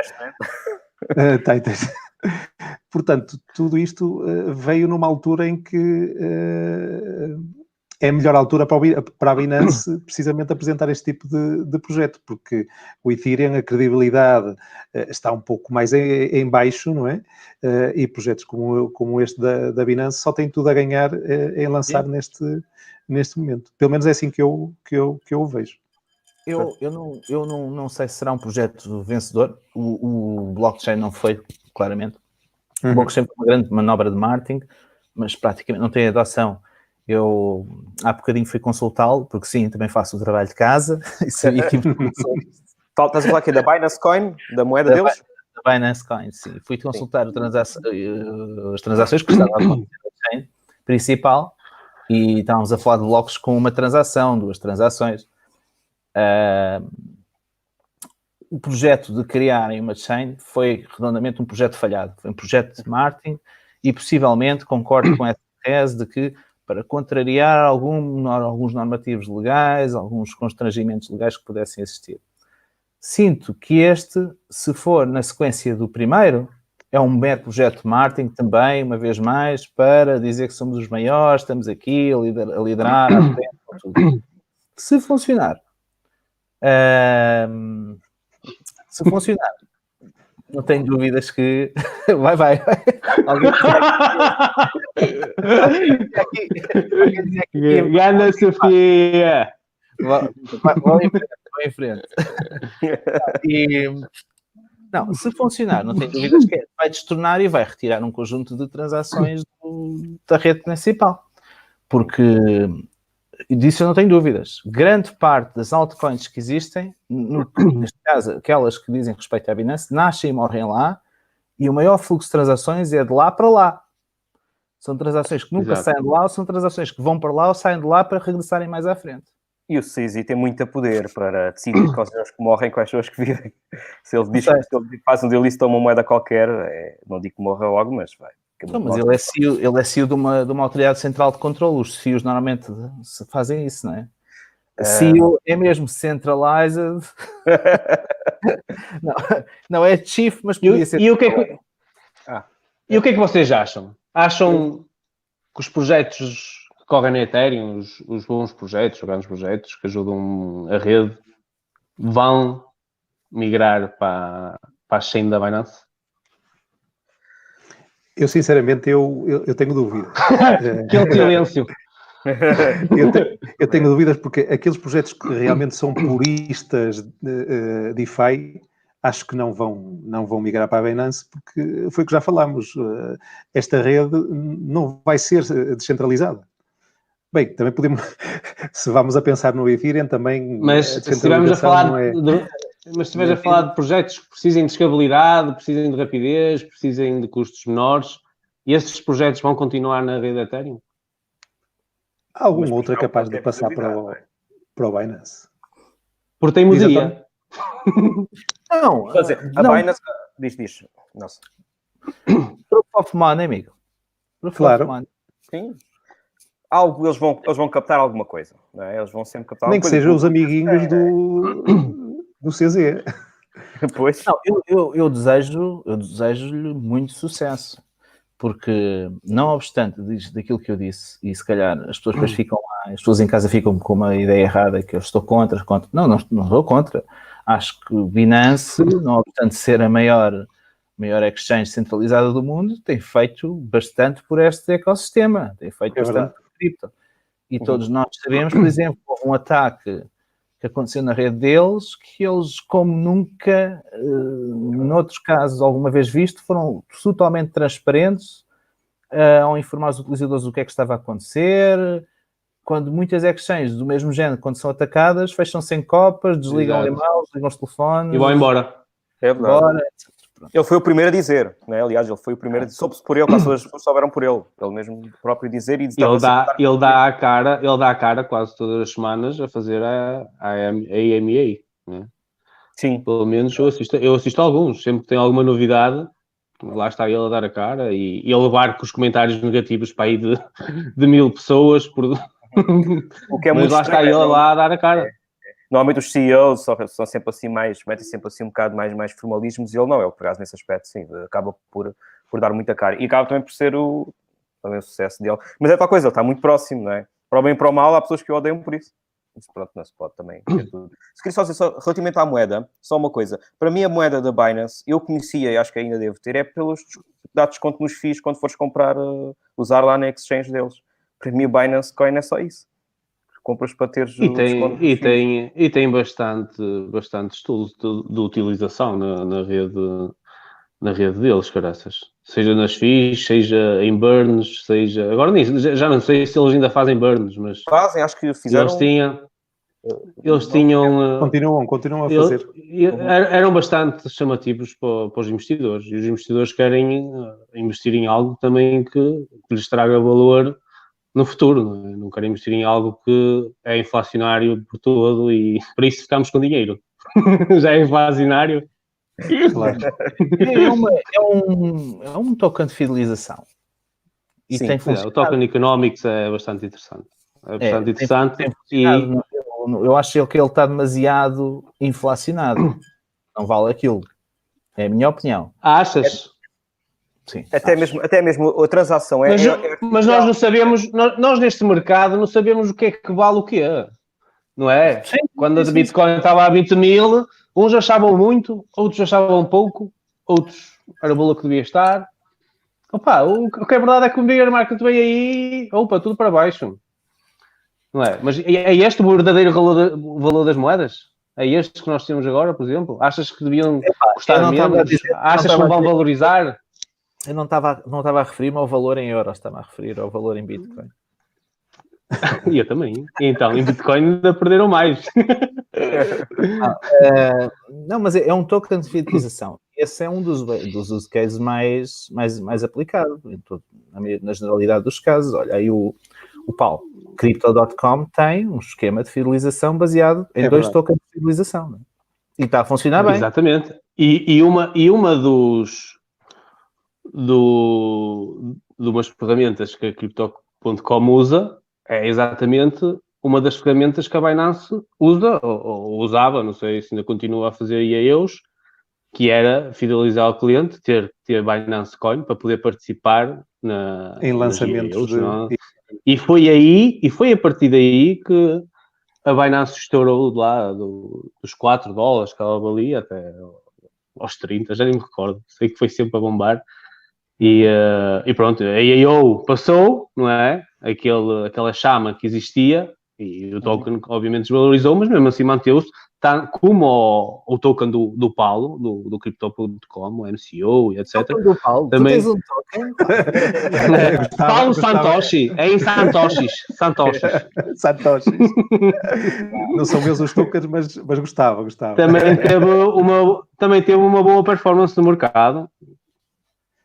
Está em teste. Portanto, tudo isto veio numa altura em que é a melhor altura para a Binance precisamente apresentar este tipo de projeto, porque o Ethereum, a credibilidade está um pouco mais em baixo, não é? E projetos como este da Binance só têm tudo a ganhar em lançar neste momento. Pelo menos é assim que eu o vejo. Eu não sei se será um projeto vencedor. O blockchain não foi, claramente. O blockchain foi uma grande manobra de marketing, mas praticamente não tem adoção. Eu há bocadinho fui consultá-lo, porque sim, também faço o trabalho de casa. E sabia que Estás a falar aqui da Binance Coin, da moeda deles? Da Binance Coin, sim. Fui consultar as transações que estavam a acontecer na chain principal e estávamos a falar de blocos com uma transação, 2 transações. O projeto de criarem uma chain foi redondamente um projeto falhado. Foi um projeto de marketing e possivelmente concordo com essa tese de que para contrariar alguns normativos legais, alguns constrangimentos legais que pudessem existir. Sinto que se for na sequência do primeiro, é um mero projeto de marketing também, uma vez mais, para dizer que somos os maiores, estamos aqui a liderar à frente, tudo. Se funcionar, não tenho dúvidas que vai. Alguém Gana Sofia! Vão em frente. Não, se funcionar, não tenho dúvidas que vai destornar e vai retirar um conjunto de transações da rede principal. Porque disso eu não tenho dúvidas. Grande parte das altcoins que existem, neste caso, aquelas que dizem respeito à Binance, nascem e morrem lá, e o maior fluxo de transações é de lá para lá. São transações que nunca saem de lá, ou são transações que vão para lá ou saem de lá para regressarem mais à frente. E o CZ tem muito poder para decidir quais são os que morrem, quais são os que vivem. Se ele diz que faz um delista ou uma moeda qualquer, não digo que morra logo, mas vai. Não, mas ele é CEO de uma autoridade central de controle. Os CEOs normalmente fazem isso, não é? CEO é mesmo centralized. não é chief, mas podia ser. E o que é que vocês acham? Acham que os projetos que correm na Ethereum, os bons projetos, os grandes projetos que ajudam a rede, vão migrar para a chain da Binance? Eu, sinceramente, eu tenho dúvidas. Aquele silêncio. Eu tenho dúvidas porque aqueles projetos que realmente são puristas de DeFi, acho que não vão migrar para a Binance, porque foi o que já falámos. Esta rede não vai ser descentralizada. Bem, também podemos, se vamos a pensar no Ethereum, também... Mas se estivermos a falar mas se estiveres a falar de projetos que precisem de escalabilidade, precisem de rapidez, precisem de custos menores, e esses projetos vão continuar na rede Ethereum? Algum outro é capaz de passar para o Binance. Por teimosia. Não, Quer dizer, a não. Binance... Diz. Nossa. Proof of money, amigo. Proof Claro. of money. Sim. Algo, eles vão captar alguma coisa. Não é? Eles vão sempre captar Nem alguma que coisa. sejam os amiguinhos do CZ. Depois... Não, eu desejo-lhe muito sucesso, porque, não obstante daquilo que eu disse, e se calhar as pessoas depois ficam lá, as pessoas em casa ficam com uma ideia errada, que eu estou contra. Não estou contra. Acho que o Binance, não obstante ser a maior exchange centralizada do mundo, tem feito bastante por este ecossistema, tem feito bastante por cripto. E todos nós sabemos, por exemplo, houve um ataque que aconteceu na rede deles, que eles, como nunca, noutros casos, alguma vez visto, foram totalmente transparentes ao informar os utilizadores do que é que estava a acontecer. Quando muitas exchanges do mesmo género, quando são atacadas, fecham-se em copas, desligam o e-mail, desligam os telefones. E vão embora. É verdade. Ele foi o primeiro a dizer, né? Aliás, ele foi o primeiro a dizer, soube-se por ele, quase todas as pessoas souberam por ele. Ele mesmo próprio dizer e ele dá a cara quase todas as semanas a fazer a AMA, né? Sim. Pelo menos eu assisto a alguns, sempre que tem alguma novidade, lá está ele a dar a cara e a levar com os comentários negativos para aí de 1000 pessoas por... O que é mas muito lá está ele lá a dar a cara. Normalmente os CEOs são sempre assim metem sempre assim um bocado mais formalismos, e ele não, ele por acaso nesse aspecto, sim, acaba por dar muita cara. E acaba também por ser também o sucesso dele. Mas é tal coisa, ele está muito próximo, não é? Para o bem e para o mal, há pessoas que o odeiam por isso. Mas pronto, não se pode também ter tudo. Se queria só dizer, relativamente à moeda, só uma coisa. Para mim, a moeda da Binance, eu conhecia e acho que ainda devo ter, é pelos dar desconto nos FIIs quando fores comprar, usar lá na exchange deles. Para mim, o Binance Coin é só isso. Compras para teres e tem bastantes tools de utilização na rede deles, caraças. Seja nas FIIs, seja em burns, seja... Agora já não sei se eles ainda fazem burns, mas... Fazem, acho que fizeram... Eles tinham... Continuam a fazer. Eram bastante chamativos para os investidores. E os investidores querem investir em algo também que lhes traga valor no futuro, não quero investir em algo que é inflacionário por todo e para isso ficamos com dinheiro. Já é inflacionário. Claro. É um token de fidelização. E sim, tem funcionado. O token economics é bastante interessante. Eu acho que ele está demasiado inflacionado. Não vale aquilo. É a minha opinião. Achas? Sim, até mesmo a transação mas nós não sabemos, nós neste mercado não sabemos o que é que vale o quê, não é? Sim, quando a Bitcoin estava a 20 mil, uns achavam muito, outros achavam pouco, outros era o valor que devia estar. Opa, o que é verdade é que o bear market veio aí, tudo para baixo, não é? Mas é este o verdadeiro valor das moedas? É este que nós temos agora, por exemplo? Achas que deviam custar menos? Achas que não vão valorizar? Eu não estava a referir-me ao valor em euros, estava a referir ao valor em Bitcoin. E eu também. Então, em Bitcoin ainda perderam mais. Não, mas é um token de fidelização. Esse é um dos use cases mais aplicado na generalidade dos casos. Olha, aí o Paulo, Crypto.com tem um esquema de fidelização baseado em dois tokens de fidelização. Não é? E está a funcionar bem. Exatamente. E uma das ferramentas que a Crypto.com usa é exatamente uma das ferramentas que a Binance usa, ou usava, não sei se ainda continua a fazer IEOs, que era fidelizar o cliente, ter Binance Coin para poder participar em lançamentos IEOs, e foi a partir daí que a Binance estourou lá dos $4 que ela valia até aos 30, já nem me recordo, sei que foi sempre a bombar. E pronto, a IEO passou, não é? Aquela chama que existia, e o token obviamente desvalorizou, mas mesmo assim manteve-se, como o token do Paulo, do Crypto.com, o MCO e etc. O token do Paulo, também... tu tens um token? Paulo Santoshi, é em Santoshis. Não são meus os tokens, mas gostava. Também teve uma boa performance no mercado.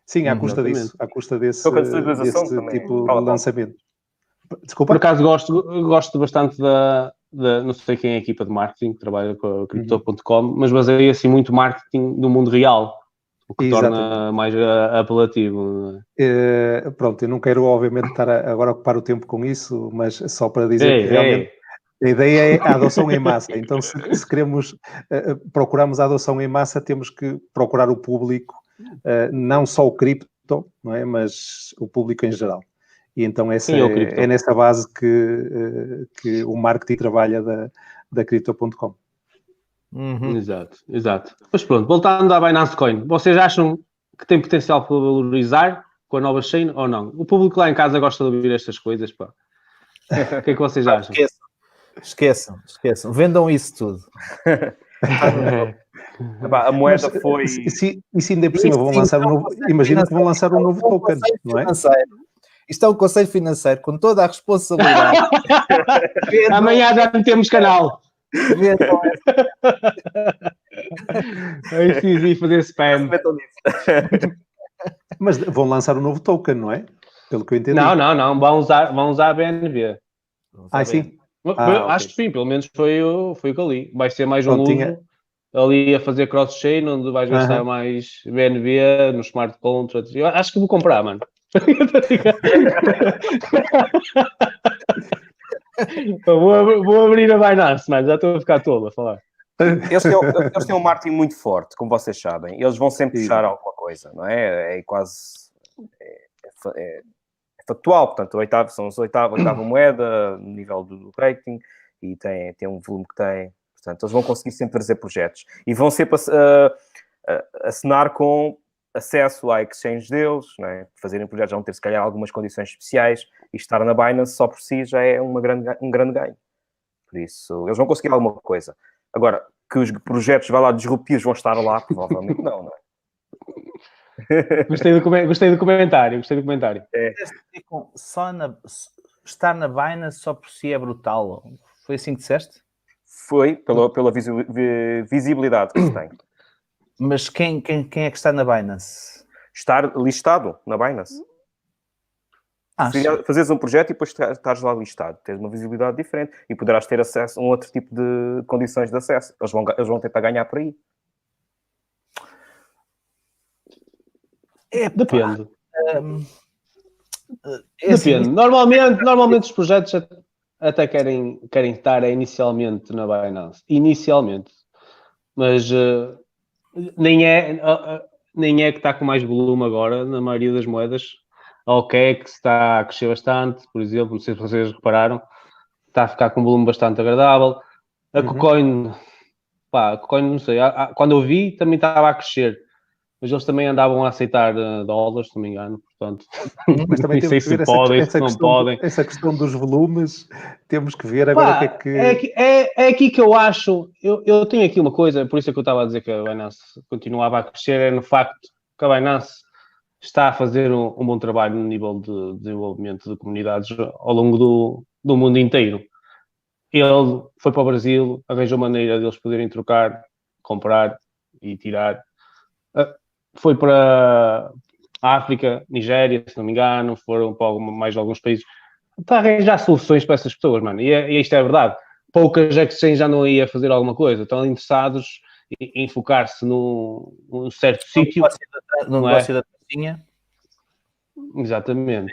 Sim, à custa desse tipo de lançamento. Desculpa. Por acaso gosto bastante não sei quem é a equipa de marketing que trabalha com a Crypto.com, mas baseia-se muito marketing do mundo real, o que torna mais apelativo. Pronto, eu não quero obviamente estar agora a ocupar o tempo com isso, mas só para dizer que realmente a ideia é a adoção em massa. Então, se queremos procurarmos a adoção em massa, temos que procurar o público, não só o cripto, não é? Mas o público em geral. E então é nessa base que o marketing trabalha da Crypto.com. Exato. Mas pronto, voltando à Binance Coin, vocês acham que tem potencial para valorizar com a nova chain ou não? O público lá em casa gosta de ouvir estas coisas, pá. O que é que vocês acham? Esqueçam. Vendam isso tudo. A moeda foi... E se ainda por cima vão lançar um novo... Imagina que vão lançar um novo token, não é? Isto é um conselho financeiro, com toda a responsabilidade. Amanhã já não temos canal. Aí fazer spam. Mas vão lançar um novo token, não é? Pelo que eu entendi. Não. Vão usar a BNB. Sim? Acho que sim, pelo menos foi o que eu li. Vai ser mais um uso ali a fazer cross-chain, onde vais gastar mais BNB no smart contracts. Eu acho que vou comprar, mano. Vou abrir a Binance, mas já estou a ficar todo a falar. Eles têm um marketing muito forte, como vocês sabem. Eles vão sempre puxar alguma coisa, não é? É quase... É factual, portanto, são a oitava moeda, no nível do rating, e tem um volume que tem. Portanto, eles vão conseguir sempre trazer projetos. E vão sempre assinar com acesso à exchange deles, não é? Fazerem projetos já vão ter, se calhar, algumas condições especiais, e estar na Binance só por si já é um grande ganho. Por isso, eles vão conseguir alguma coisa. Agora, que os projetos disruptivos vão estar lá, provavelmente não é? Gostei do comentário. Estar na Binance só por si é brutal. Foi assim que disseste? Foi, pela visibilidade que se tem. Mas quem é que está na Binance? Estar listado na Binance. Fazeres um projeto e depois estares lá listado. Tens uma visibilidade diferente e poderás ter acesso a um outro tipo de condições de acesso. Eles vão tentar ganhar por aí. Depende. Depende. Normalmente os projetos até querem estar inicialmente na Binance. Mas nem é que está com mais volume agora na maioria das moedas. A OKEx está a crescer bastante, por exemplo, não sei se vocês repararam, está a ficar com um volume bastante agradável. A KuCoin, não sei, quando eu vi também estava a crescer, mas eles também andavam a aceitar dólares, se não me engano, portanto, mas também não sei se podem, se não podem. Essa questão dos volumes, temos que ver agora o que é que... É aqui que eu acho, eu tenho aqui uma coisa, por isso é que eu estava a dizer que a Binance continuava a crescer, é no facto que a Binance está a fazer um bom trabalho no nível de desenvolvimento de comunidades ao longo do mundo inteiro. Ele foi para o Brasil, arranjou maneira de eles poderem trocar, comprar e tirar. Foi para a África, Nigéria, se não me engano, foram para mais alguns países. Está a arranjar soluções para essas pessoas, mano. E isto é verdade. Poucas exchanges já não ia fazer alguma coisa. Estão interessados em focar-se num certo sítio. No negócio da tacinha. Exatamente.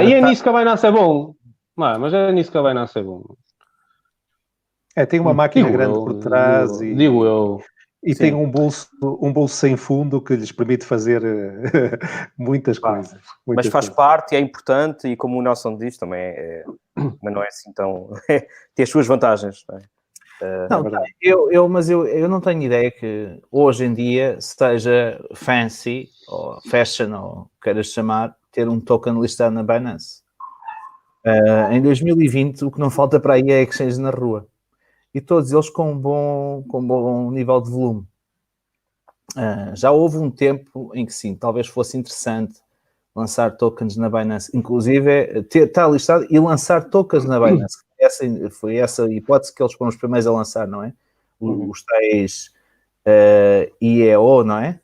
E é nisso que a Binance é bom. Mas é nisso que a Binance é bom. Tem uma máquina grande por trás digo eu. E sim, tem um bolso sem fundo que lhes permite fazer muitas coisas. Mas faz parte, é importante, e como o Nelson diz, também mas não é assim tão... tem as suas vantagens. Não é? Mas eu não tenho ideia que hoje em dia seja fancy, ou fashion, ou queiras chamar, ter um token listado na Binance. Em 2020, o que não falta para aí é exchange na rua. E todos eles com um bom nível de volume. Já houve um tempo em que sim, talvez fosse interessante lançar tokens na Binance, inclusive estar listado e lançar tokens na Binance. Foi essa a hipótese que eles foram os primeiros a lançar, não é? Os tais IEO, não é?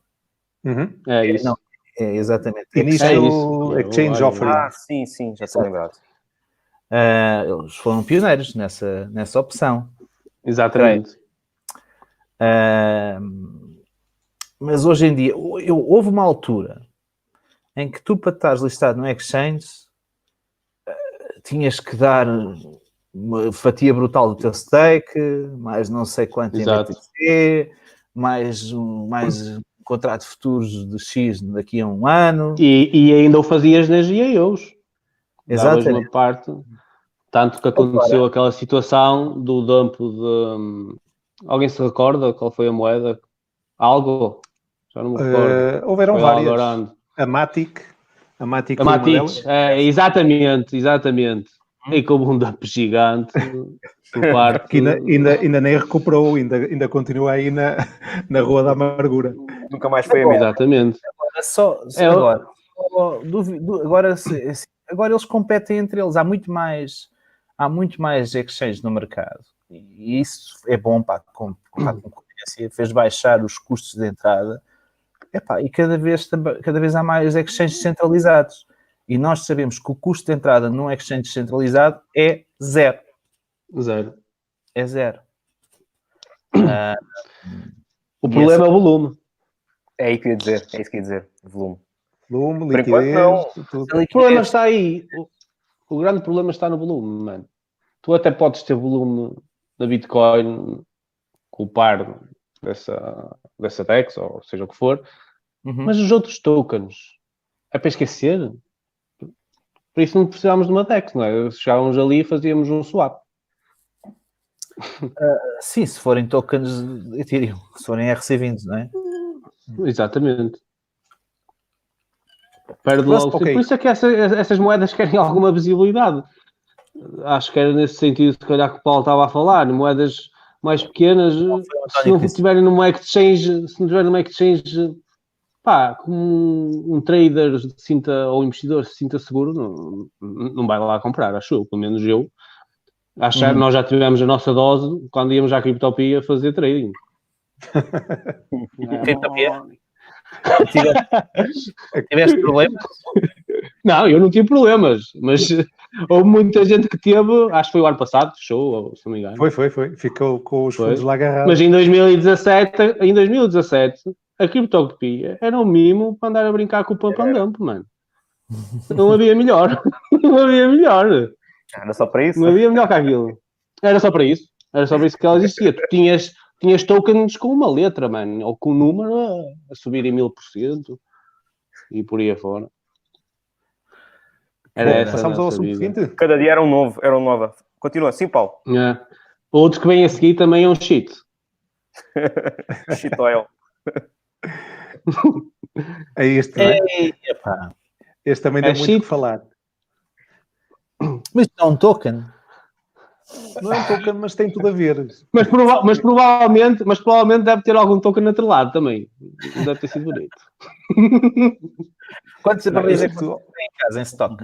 É isso. Não, exatamente. Initial Exchange Offering. Sim, já estou lembrado. Eles foram pioneiros nessa opção. Exatamente. Mas hoje em dia, houve uma altura em que tu, para estares listado no exchange, tinhas que dar uma fatia brutal do teu stake, mais não sei quanto em Exato. BTC, mais um contrato futuros de X daqui a um ano. E ainda o fazias nas GAOs. Davas Exatamente. uma parte. Tanto que aconteceu aquela situação do dump de... Alguém se recorda qual foi a moeda? Algo? Já não me recordo. Houveram Foi várias. Algorand. A Matic A foi uma delas. Matic, exatamente. E com um dump gigante por parte... Que ainda nem recuperou, ainda continua aí na Rua da Amargura. Nunca mais foi a mesma. Exatamente. Agora eles competem entre eles. Há muito mais exchanges no mercado. E isso é bom para a concorrência. Fez baixar os custos de entrada. E cada vez há mais exchanges centralizados. E nós sabemos que o custo de entrada num exchange centralizado é zero. É zero. O problema é o volume. É isso que eu ia dizer. Volume. Volume, Por liquidez, enquanto, tudo. O problema está aí. O grande problema está no volume, mano. Tu até podes ter volume na Bitcoin com o par dessa DEX, ou seja o que for, mas os outros tokens é para esquecer. Por isso não precisávamos de uma DEX, não é? Chegávamos ali e fazíamos um swap. Sim, se forem tokens de Ethereum, se forem RC20, não é? Exatamente. Perde logo. Okay. Por isso é que essas moedas querem alguma visibilidade. Acho que era nesse sentido, se calhar, que o Paulo estava a falar. Moedas mais pequenas, se não tiverem numa exchange, como um trader se sinta, ou um investidor se sinta seguro, não vai lá comprar, acho eu, pelo menos eu. Nós já tivemos a nossa dose quando íamos à Criptopia fazer trading. Criptopia? Tiveste problemas? Não, eu não tive problemas, mas houve muita gente que teve, acho que foi o ano passado, fechou, se não me engano. Foi. Ficou com os fundos lá agarrados. Mas em 2017, a Criptopia era um mimo para andar a brincar com o Pump and Dump, mano. Não havia melhor. Era só para isso? Não havia melhor que aquilo. Era só para isso que ela existia. Tu tinhas tokens com uma letra, mano, ou com um número a subir em 1000% e por aí afora. Passamos ao assunto seguinte. Cada dia era um novo, era uma nova. Continua assim, Paulo. Outro que vem a seguir também é um shit. Shit oil. É este, não é? Este também dá muito o que falar. Mas não é um token. Não é um token, mas tem tudo a ver. Mas provavelmente deve ter algum token atrelado também. Não deve ter sido bonito. Quantos barris é que tu tem em casa, em stock?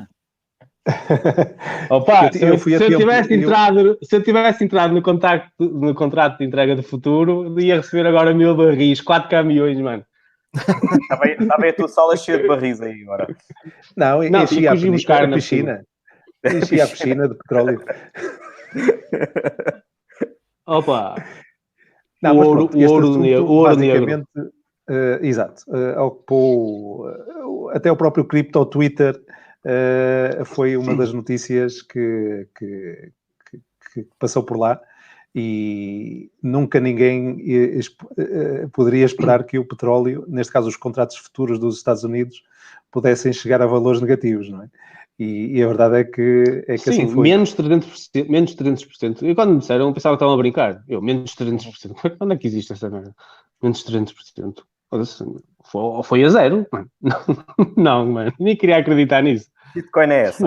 Opa, se eu tivesse entrado no contrato de entrega de futuro, ia receber agora 1000 barris, 4 caminhões, mano. Estava aí a tua sala cheia de barris aí agora. Não, enchia a piscina. Enchia a piscina de petróleo. Opa! Não, o ouro negro. Exato. Ocupou até o próprio Crypto Twitter. Foi uma das notícias que passou por lá e nunca ninguém poderia esperar que o petróleo, neste caso os contratos futuros dos Estados Unidos, pudessem chegar a valores negativos, não é? E a verdade é que Sim, assim foi. Menos 300%. E quando me disseram, eu pensava que estavam a brincar. Menos 300%. Quando é que existe essa merda? Menos 300%. Foi a zero, mano. Não, mano. Nem queria acreditar nisso. Bitcoin é essa?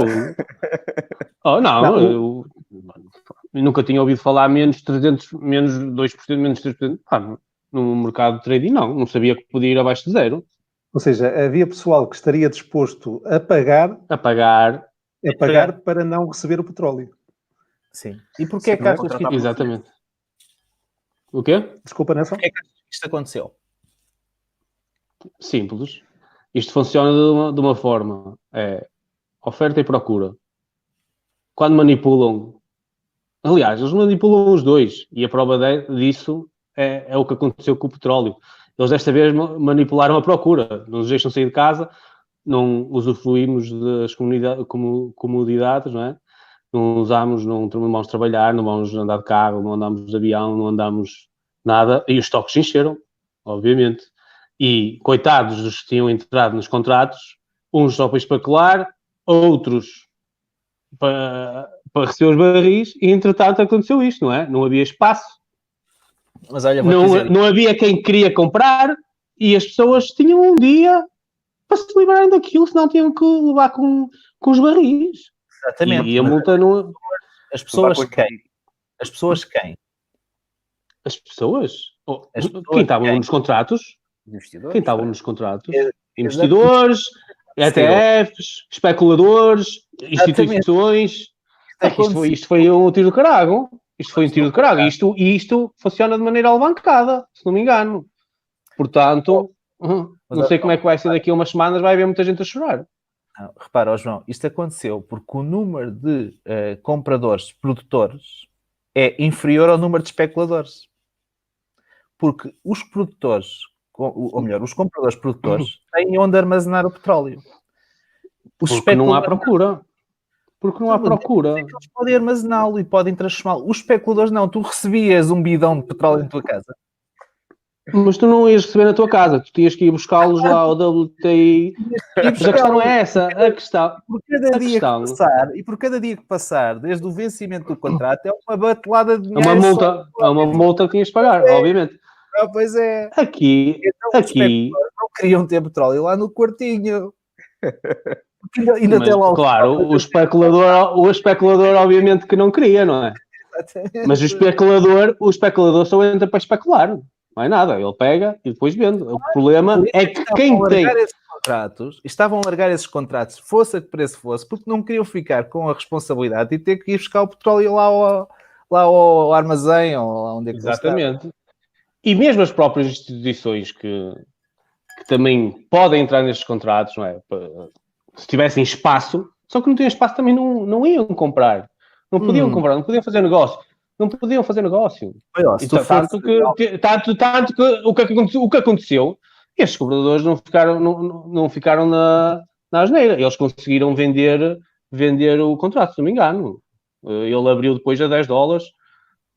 Eu nunca tinha ouvido falar menos 2%, menos 3%. No mercado de trading, não sabia que podia ir abaixo de zero. Ou seja, havia pessoal que estaria disposto a pagar para não receber o petróleo. Sim. E porquê é que achas que... Exatamente. O quê? Desculpa, Nelson. Porquê é que achas que isto aconteceu? Simples. Isto funciona de uma forma. É oferta e procura. quando manipulam, aliás, eles manipulam os dois, e a prova disso é o que aconteceu com o petróleo. Eles desta vez manipularam a procura, não nos deixam sair de casa, não usufruímos das comodidades, não é? Não usamos, não vamos trabalhar, não vamos andar de carro, não andamos de avião, não andamos nada, e os estoques encheram, obviamente. E, coitados dos que tinham entrado nos contratos, uns só para especular, outros para receber os barris, e entretanto aconteceu isto, não é? Não havia espaço, Mas olha, não havia quem queria comprar, e as pessoas tinham um dia para se livrarem daquilo, senão tinham que levar com os barris. Exatamente. E a multa não... As pessoas quem? As pessoas quem? As pessoas? As pessoas Quem estavam quem? nos contratos? Investidores. Quem estavam nos contratos? É- Investidores, ETFs, especuladores, instituições. Isto foi um tiro de carago. Isto foi um tiro de carago. E isto funciona de maneira alavancada, se não me engano. Portanto, não sei como é que vai ser daqui a umas semanas, vai haver muita gente a chorar. Não, repara, ó João, isto aconteceu porque o número de compradores, produtores, é inferior ao número de especuladores. Porque os produtores, ou melhor, os compradores produtores, têm onde armazenar o petróleo. Os Porque não há procura. Porque não há procura. Eles podem armazená-lo e podem transformá-lo. Os especuladores não. Tu recebias um bidão de petróleo em tua casa. Mas tu não ias receber na tua casa. Tu tinhas que ir buscá-los lá ao WTI. Mas a questão não é essa. A questão... Por cada dia que passar, e por cada dia que passar, desde o vencimento do contrato, é uma batelada de dinheiro. É uma multa que tinhas de pagar, obviamente. Ah, pois é. Aqui... Não queriam ter petróleo lá no quartinho. Ainda tem lá claro, o especulador obviamente que não queria, não é? Exatamente. Mas o especulador só entra para especular. Não é nada, ele pega e depois vende. O problema é que quem tem... Estavam a largar esses contratos, fosse a que preço fosse, porque não queriam ficar com a responsabilidade de ter que ir buscar o petróleo lá ao armazém, ou lá onde é que Exatamente. E mesmo as próprias instituições que também podem entrar nestes contratos, não é? Se tivessem espaço, só que não tinham espaço também não iam comprar. Não podiam comprar, não podiam fazer negócio. Não podiam fazer negócio. Então, tanto que o que aconteceu, estes compradores não ficaram na asneira. Eles conseguiram vender o contrato, se não me engano. Ele abriu depois a $10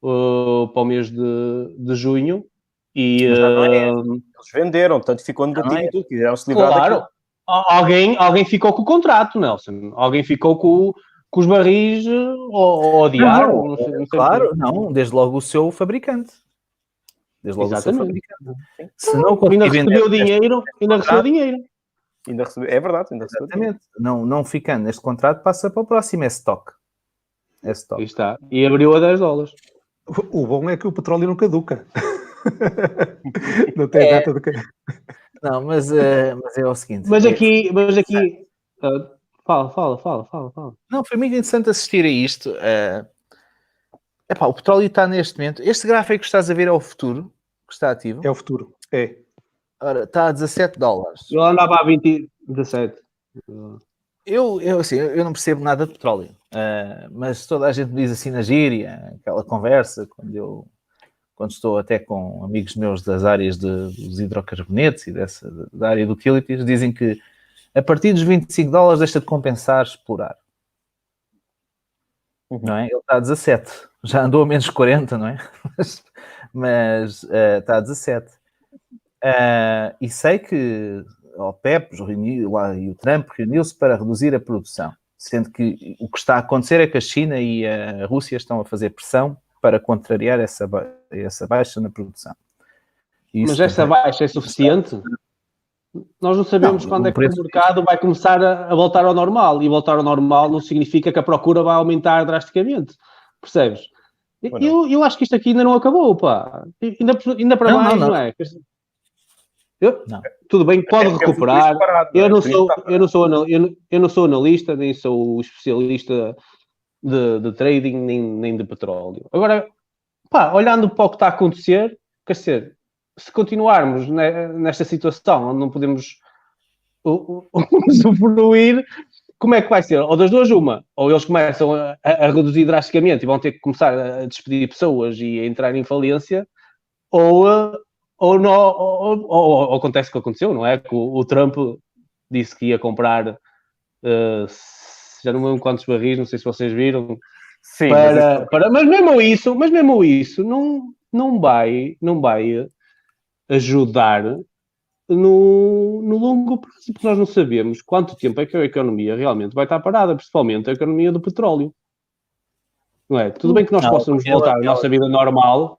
para o mês de junho. E, eles venderam, portanto ficou negativo e tudo. Quiseram-se livrar claro, alguém ficou com o contrato, Nelson. Alguém ficou com os barris ou odiaram. Não sei claro, não, desde logo o seu fabricante. Desde logo exatamente. o seu fabricante. Se não ainda recebeu dinheiro, é verdade, ainda recebeu. Exatamente. Não ficando neste contrato, passa para o próximo, é stock. É stock. Aí está. E abriu a $10. O bom é que o petróleo não caduca. Não tem data de caduca. Não, mas é o seguinte. Mas aqui fala. Não, foi muito interessante assistir a isto. O petróleo está neste momento. Este gráfico que estás a ver é o futuro, que está ativo. É o futuro, é. Ora, está a $17. Ele andava a 17. Eu não percebo nada de petróleo, mas toda a gente me diz assim na gíria, aquela conversa, quando estou até com amigos meus das áreas dos hidrocarbonetos e da área de utilities, dizem que a partir dos $25 deixa de compensar explorar. Não é? Ele está a 17. Já andou a menos 40, não é? mas está a 17. E sei que a OPEP e o Trump reuniu-se para reduzir a produção, sendo que o que está a acontecer é que a China e a Rússia estão a fazer pressão para contrariar essa baixa na produção. Mas essa baixa é suficiente? Nós não sabemos quando é que o mercado vai começar a voltar ao normal. E voltar ao normal não significa que a procura vai aumentar drasticamente. Percebes? Eu acho que isto aqui ainda não acabou, pá. Ainda para mais, não é? Não. Tudo bem, pode recuperar. Eu não sou analista, nem sou especialista de trading, nem de petróleo. Agora, pá, olhando para o que está a acontecer, quer dizer, se continuarmos nesta situação onde não podemos usufruir, como é que vai ser? Ou das duas, uma. Ou eles começam a reduzir drasticamente e vão ter que começar a despedir pessoas e a entrar em falência, ou acontece o que aconteceu, não é? Que o Trump disse que ia comprar, já não lembro quantos barris, não sei se vocês viram, Sim, mas mesmo isso não vai ajudar no longo prazo, porque nós não sabemos quanto tempo é que a economia realmente vai estar parada, principalmente a economia do petróleo. Não é? Tudo bem que nós possamos voltar à nossa vida normal,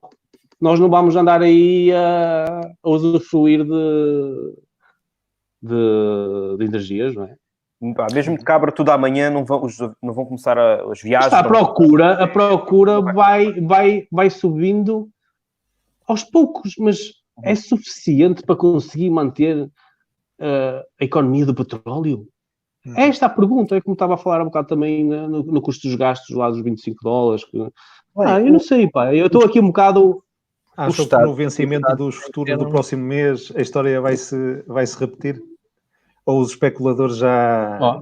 nós não vamos andar aí a usufruir de energias, não é? Mesmo que abra tudo amanhã, não vão começar as viagens. A procura vai subindo aos poucos, mas é suficiente para conseguir manter a economia do petróleo? É esta a pergunta, é como estava a falar um bocado também no custo dos gastos lá dos $25. Eu não sei, pá, eu estou aqui um bocado... Acho que no vencimento dos futuros do próximo mês a história vai se repetir? Ou os especuladores já...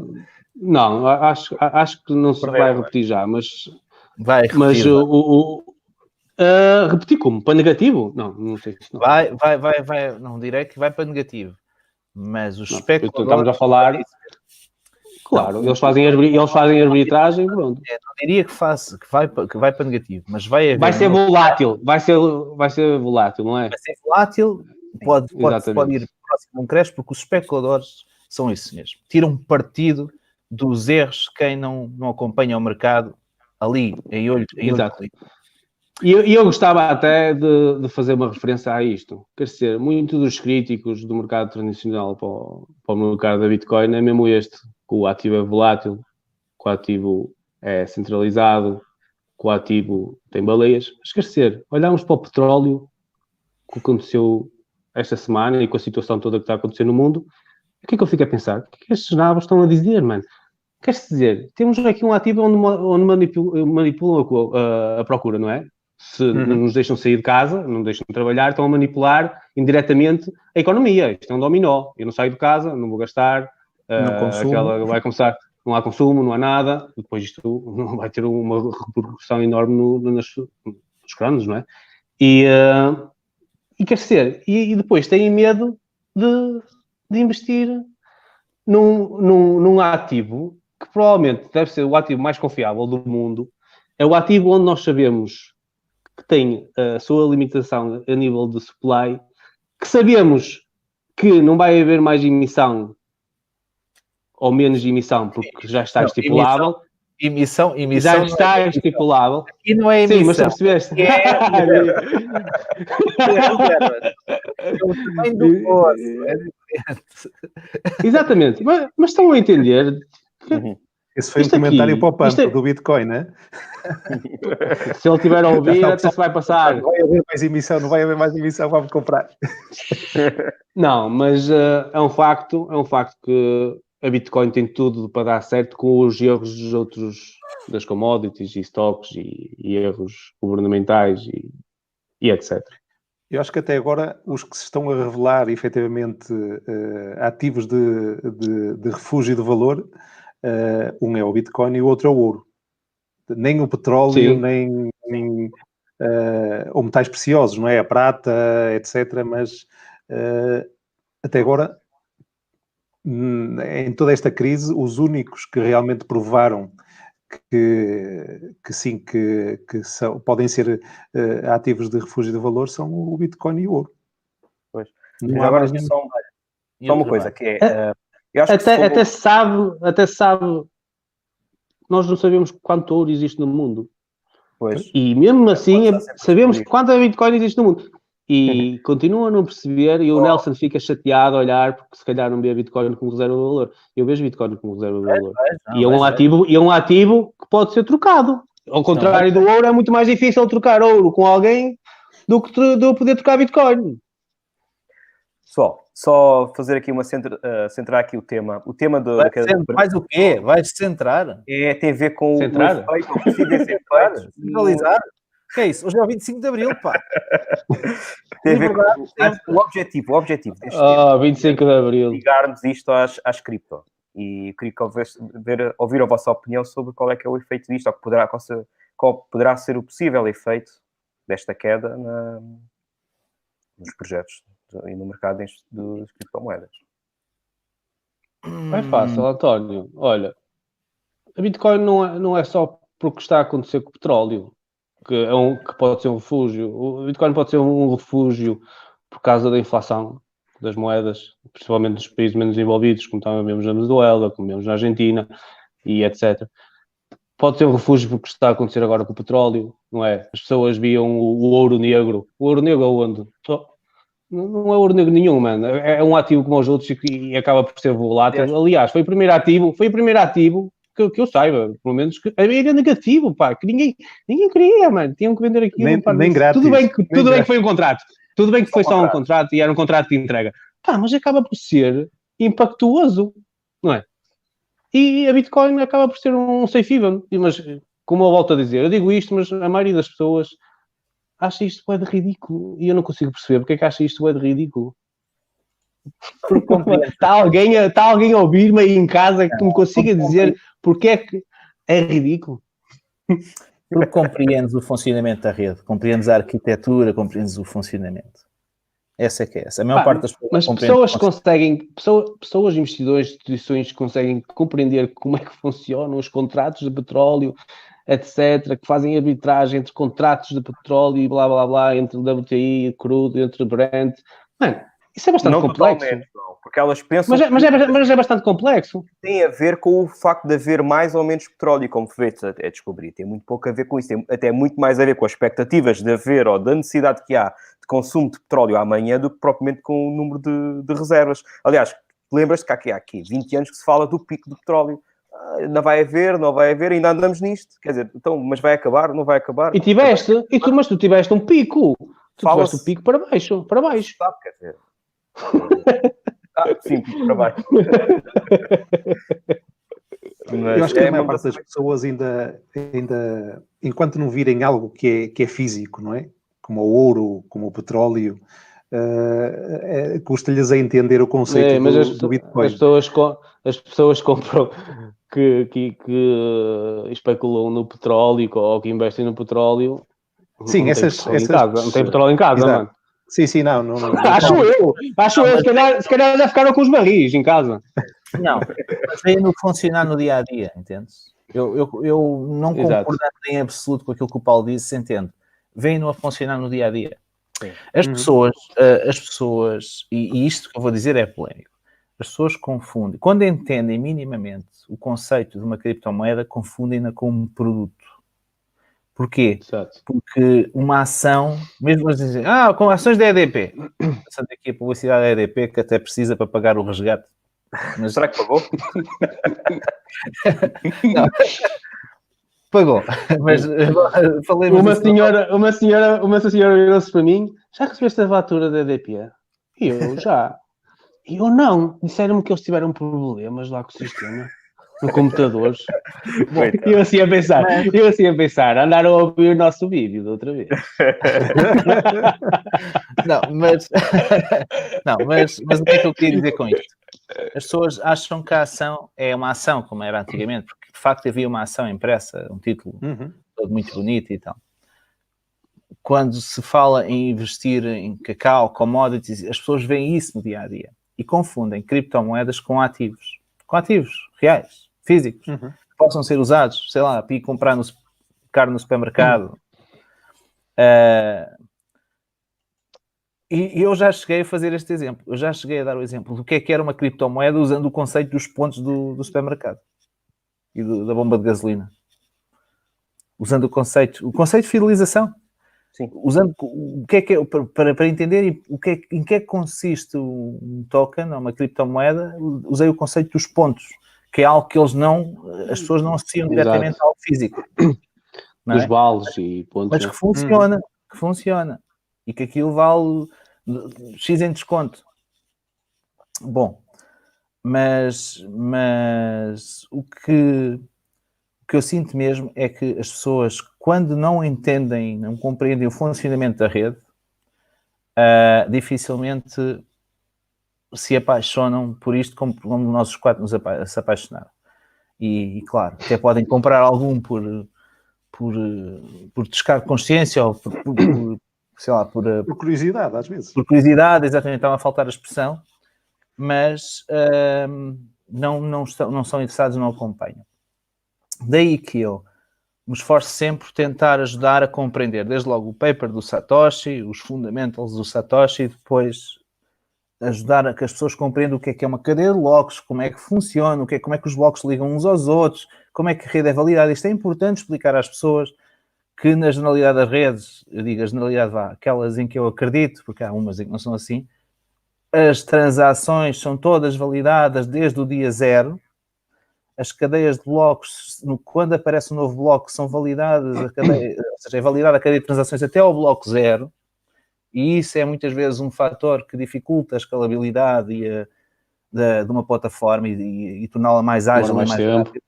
Não, acho que não se vai repetir já, mas... Vai repetir. Mas repetir como? Para negativo? Não sei se não. Vai, não direi que vai para negativo, mas os especuladores... Estamos a falar... Claro, eles fazem arbitragem, pronto. Não diria que vai para negativo, mas vai haver... Vai ser volátil, vai ser volátil, não é? Vai ser volátil, pode ir próximo a um crash, porque os especuladores são isso mesmo. Tiram partido dos erros de quem não acompanha o mercado ali, em olho. Exato. E eu gostava até de fazer uma referência a isto. Quer dizer, muitos dos críticos do mercado tradicional para o mercado da Bitcoin é mesmo este, que o ativo é volátil, que o ativo é centralizado, que o ativo tem baleias. Mas quer dizer, olhamos para o petróleo, que aconteceu esta semana e com a situação toda que está a acontecer no mundo, o que é que eu fico a pensar? O que é que estes nabos estão a dizer, mano? Quer-se dizer, temos aqui um ativo onde manipulam a procura, não é? Se não nos deixam sair de casa, não nos deixam trabalhar, estão a manipular indiretamente a economia. Isto é um dominó. Eu não saio de casa, não vou gastar, vai começar, não há consumo, não há nada, depois isto vai ter uma repercussão enorme nos cronos, não é? E quer dizer, e depois têm medo de investir num ativo que provavelmente deve ser o ativo mais confiável do mundo. É o ativo onde nós sabemos que tem a sua limitação a nível de supply, que sabemos que não vai haver mais emissão ou menos emissão, porque já está estipulável. Emissão já está estipulável. E não é emissão. Sim, mas tu percebeste. Exatamente. Mas estão a entender? Esse foi um comentário para o pump do Bitcoin, né? Se ele tiver a ouvir, até se vai passar. Não vai haver mais emissão, vamos comprar. Não, mas é um facto que a Bitcoin tem tudo para dar certo, com os erros dos outros, das commodities e stocks e erros governamentais e etc. Eu acho que até agora os que se estão a revelar efetivamente ativos de refúgio de valor, um é o Bitcoin e o outro é o ouro. Nem o petróleo, nem ou metais preciosos, não é? A prata, etc. Mas até agora, em toda esta crise, os únicos que realmente provaram que podem ser ativos de refúgio de valor são o Bitcoin e o ouro. Pois. Não agora só uma coisa, que é... até se sabe, nós não sabemos quanto ouro existe no mundo. Pois. E mesmo assim, sabemos quanto Bitcoin existe no mundo. E continua a não perceber, e o Nelson fica chateado a olhar, porque se calhar não vê Bitcoin como reserva de valor. Eu vejo Bitcoin como reserva de valor. E é um ativo que pode ser trocado. Ao contrário do ouro, é muito mais difícil trocar ouro com alguém do que eu poder trocar Bitcoin. Só fazer aqui centrar aqui o tema. O tema do... Mais o quê? Vais centrar? Tem a ver com centrar? o efeito. Centralizar? O que é isso? Hoje é o 25 de Abril, pá. Tem a ver com o objetivo. 25 de Abril. Ligarmos isto às cripto. E queria ouvir a vossa opinião sobre qual é que é o efeito disto, ou qual poderá ser o possível efeito desta queda nos projetos e no mercado das criptomoedas. É fácil, António. Olha, a Bitcoin não é só porque está a acontecer com o petróleo, que pode ser um refúgio. O Bitcoin pode ser um refúgio por causa da inflação das moedas, principalmente nos países menos desenvolvidos, como também vemos na Venezuela, como vemos na Argentina, e etc. Pode ser um refúgio porque está a acontecer agora com o petróleo, não é? As pessoas viam o ouro negro. O ouro negro é onde? Não é ouro negro nenhum, mano. É um ativo como os outros e acaba por ser volátil. Aliás, foi o primeiro ativo que eu saiba, pelo menos, que era negativo, pá, que ninguém queria, mano. Tinham que vender aquilo. Nem grátis. Tudo bem que foi um contrato. Tudo bem que foi só um contrato e era um contrato de entrega. Pá, mas acaba por ser impactuoso, não é? E a Bitcoin acaba por ser um safe haven. Mas, como eu volto a dizer, eu digo isto, mas a maioria das pessoas acha isto de ridículo. E eu não consigo perceber porque é que acha isto de ridículo. Está alguém a ouvir-me aí em casa que me consiga dizer porque é que é ridículo. Porque compreendes o funcionamento da rede, compreendes a arquitetura, compreendes o funcionamento. Essa é que é essa. A maior parte das pessoas. Mas pessoas, investidores, instituições conseguem compreender como é que funcionam os contratos de petróleo, etc., que fazem arbitragem entre contratos de petróleo e blá blá blá, entre WTI, crudo, entre Brent. Mano, isso é bastante complexo. Não, porque elas pensam. Mas é bastante complexo. Tem a ver com o facto de haver mais ou menos petróleo, como vê-se a descobrir. Tem muito pouco a ver com isso. Tem até muito mais a ver com as expectativas de haver ou da necessidade que há de consumo de petróleo amanhã do que propriamente com o número de reservas. Aliás, lembras-te que há aqui 20 anos que se fala do pico do petróleo. Não vai haver, ainda andamos nisto. Quer dizer, então, mas vai acabar, não vai acabar? Mas tu tiveste um pico. Tiveste um pico para baixo. Sabe, quer dizer... sim, para baixo. Eu acho que a maior parte das pessoas ainda, enquanto não virem algo que é físico, não é? Como o ouro, como o petróleo, custa-lhes a entender o conceito do Bitcoin. As pessoas compram que especulam no petróleo ou que investem no petróleo. Sim, não tem petróleo em casa, mano. Sim, não. Acho eu. Se calhar já ficaram com os barris em casa. Não, mas vem no funcionar no dia a dia, entendes? Eu não concordo em absoluto com aquilo que o Paulo disse, entendo. Vem no a funcionar no dia a dia. As pessoas, e isto que eu vou dizer é polémico, as pessoas confundem, quando entendem minimamente o conceito de uma criptomoeda, confundem-na com um produto. Porquê? Exato. Porque uma ação, mesmo eles dizem, com ações da EDP, passando aqui a publicidade da EDP, que até precisa para pagar o resgate. Mas... Será que pagou? Não. Pagou. Mas falemos uma senhora virou-se para mim, já recebeste a fatura da EDP? E eu, já. E eu, não. Disseram-me que eles tiveram problemas lá com o sistema. No computadores. Bom, eu assim a pensar, andaram a ouvir o nosso vídeo da outra vez. mas o que é que eu queria dizer com isto? As pessoas acham que a ação é uma ação, como era antigamente, porque de facto havia uma ação impressa, um título todo muito bonito e tal. Quando se fala em investir em cacau, commodities, as pessoas veem isso no dia a dia e confundem criptomoedas com ativos reais. Físicos, que possam ser usados, sei lá, para ir comprar carne no supermercado. E eu já cheguei a fazer este exemplo. Eu já cheguei a dar o exemplo do que era uma criptomoeda usando o conceito dos pontos do supermercado e da bomba de gasolina. Usando o conceito de fidelização. Sim. Usando o que é para entender em que é que consiste um token ou uma criptomoeda, usei o conceito dos pontos, que é algo que as pessoas não associam diretamente ao físico. Dos vales e pontos. Mas que funciona. E que aquilo vale X em desconto. Bom, mas o que eu sinto mesmo é que as pessoas, quando não entendem, não compreendem o funcionamento da rede, dificilmente se apaixonam por isto como nós os 4 se apaixonaram. E claro, até podem comprar algum por descargo de consciência ou sei lá, por curiosidade, às vezes. Por curiosidade, exatamente, estava a faltar a expressão, mas não são interessados, não acompanham. Daí que eu me esforço sempre por tentar ajudar a compreender, desde logo o paper do Satoshi, os fundamentals do Satoshi, e depois ajudar a que as pessoas compreendam o que é uma cadeia de blocos, como é que funciona, como é que os blocos ligam uns aos outros, como é que a rede é validada. Isto é importante explicar às pessoas que na generalidade das redes, eu digo a generalidade, aquelas em que eu acredito, porque há umas em que não são assim, as transações são todas validadas desde o dia 0, as cadeias de blocos, quando aparece um novo bloco, são validadas, ou seja, é validada a cadeia de transações até ao bloco 0, e isso é muitas vezes um fator que dificulta a escalabilidade de uma plataforma e torná-la mais ágil e mais rápida,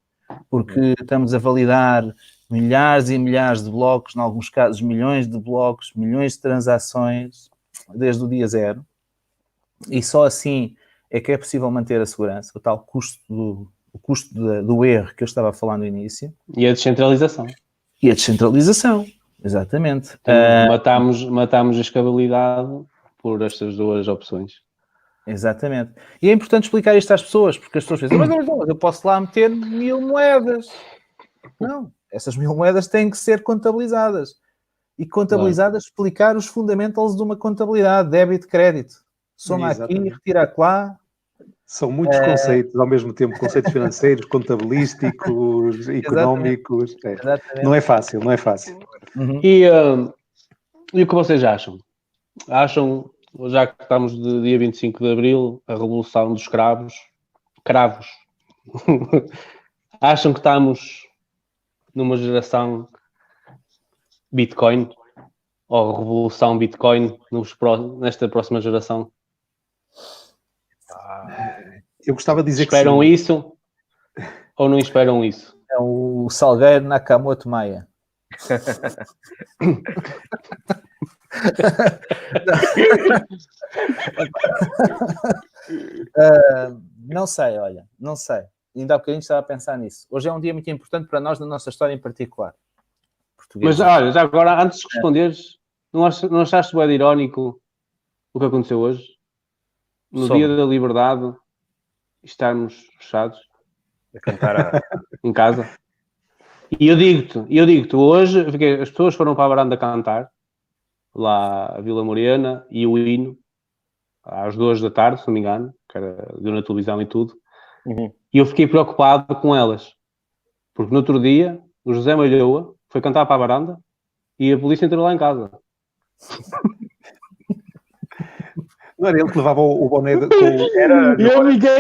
porque estamos a validar milhares e milhares de blocos, em alguns casos milhões de blocos, milhões de transações, desde o dia 0, e só assim é que é possível manter a segurança, o tal custo do erro que eu estava a falar no início. E a descentralização. Exatamente. Então, matámos a escalabilidade por estas duas opções. Exatamente. E é importante explicar isto às pessoas, porque as pessoas dizem, mas eu posso lá meter 1000 moedas. Não, essas 1000 moedas têm que ser contabilizadas. E contabilizadas, explicar os fundamentals de uma contabilidade, débito, crédito. Soma aqui, retira lá. São muitos conceitos ao mesmo tempo, conceitos financeiros, contabilísticos, económicos. Não é fácil. Uhum. E o que vocês acham? Acham, já que estamos de dia 25 de Abril, a revolução dos cravos, acham que estamos numa geração Bitcoin ou revolução Bitcoin nesta próxima geração? Eu gostava de dizer esperam que sim. isso ou não esperam isso? É o Salgueiro Nakamoto Maia. Não sei, olha, não sei. Ainda há bocadinho estava a pensar nisso. Hoje é um dia muito importante para nós, na nossa história em particular. Mas olha, já agora, antes de responderes, não achaste bem irónico o que aconteceu hoje? No dia da liberdade, estarmos fechados a cantar em casa? E eu digo-te, hoje as pessoas foram para a varanda cantar, lá a Vila Morena, e o hino, às 2 da tarde, se não me engano, que deu na televisão e tudo, e eu fiquei preocupado com elas, porque no outro dia, o José Malhoa foi cantar para a varanda e a polícia entrou lá em casa. Não era ele que levava o boné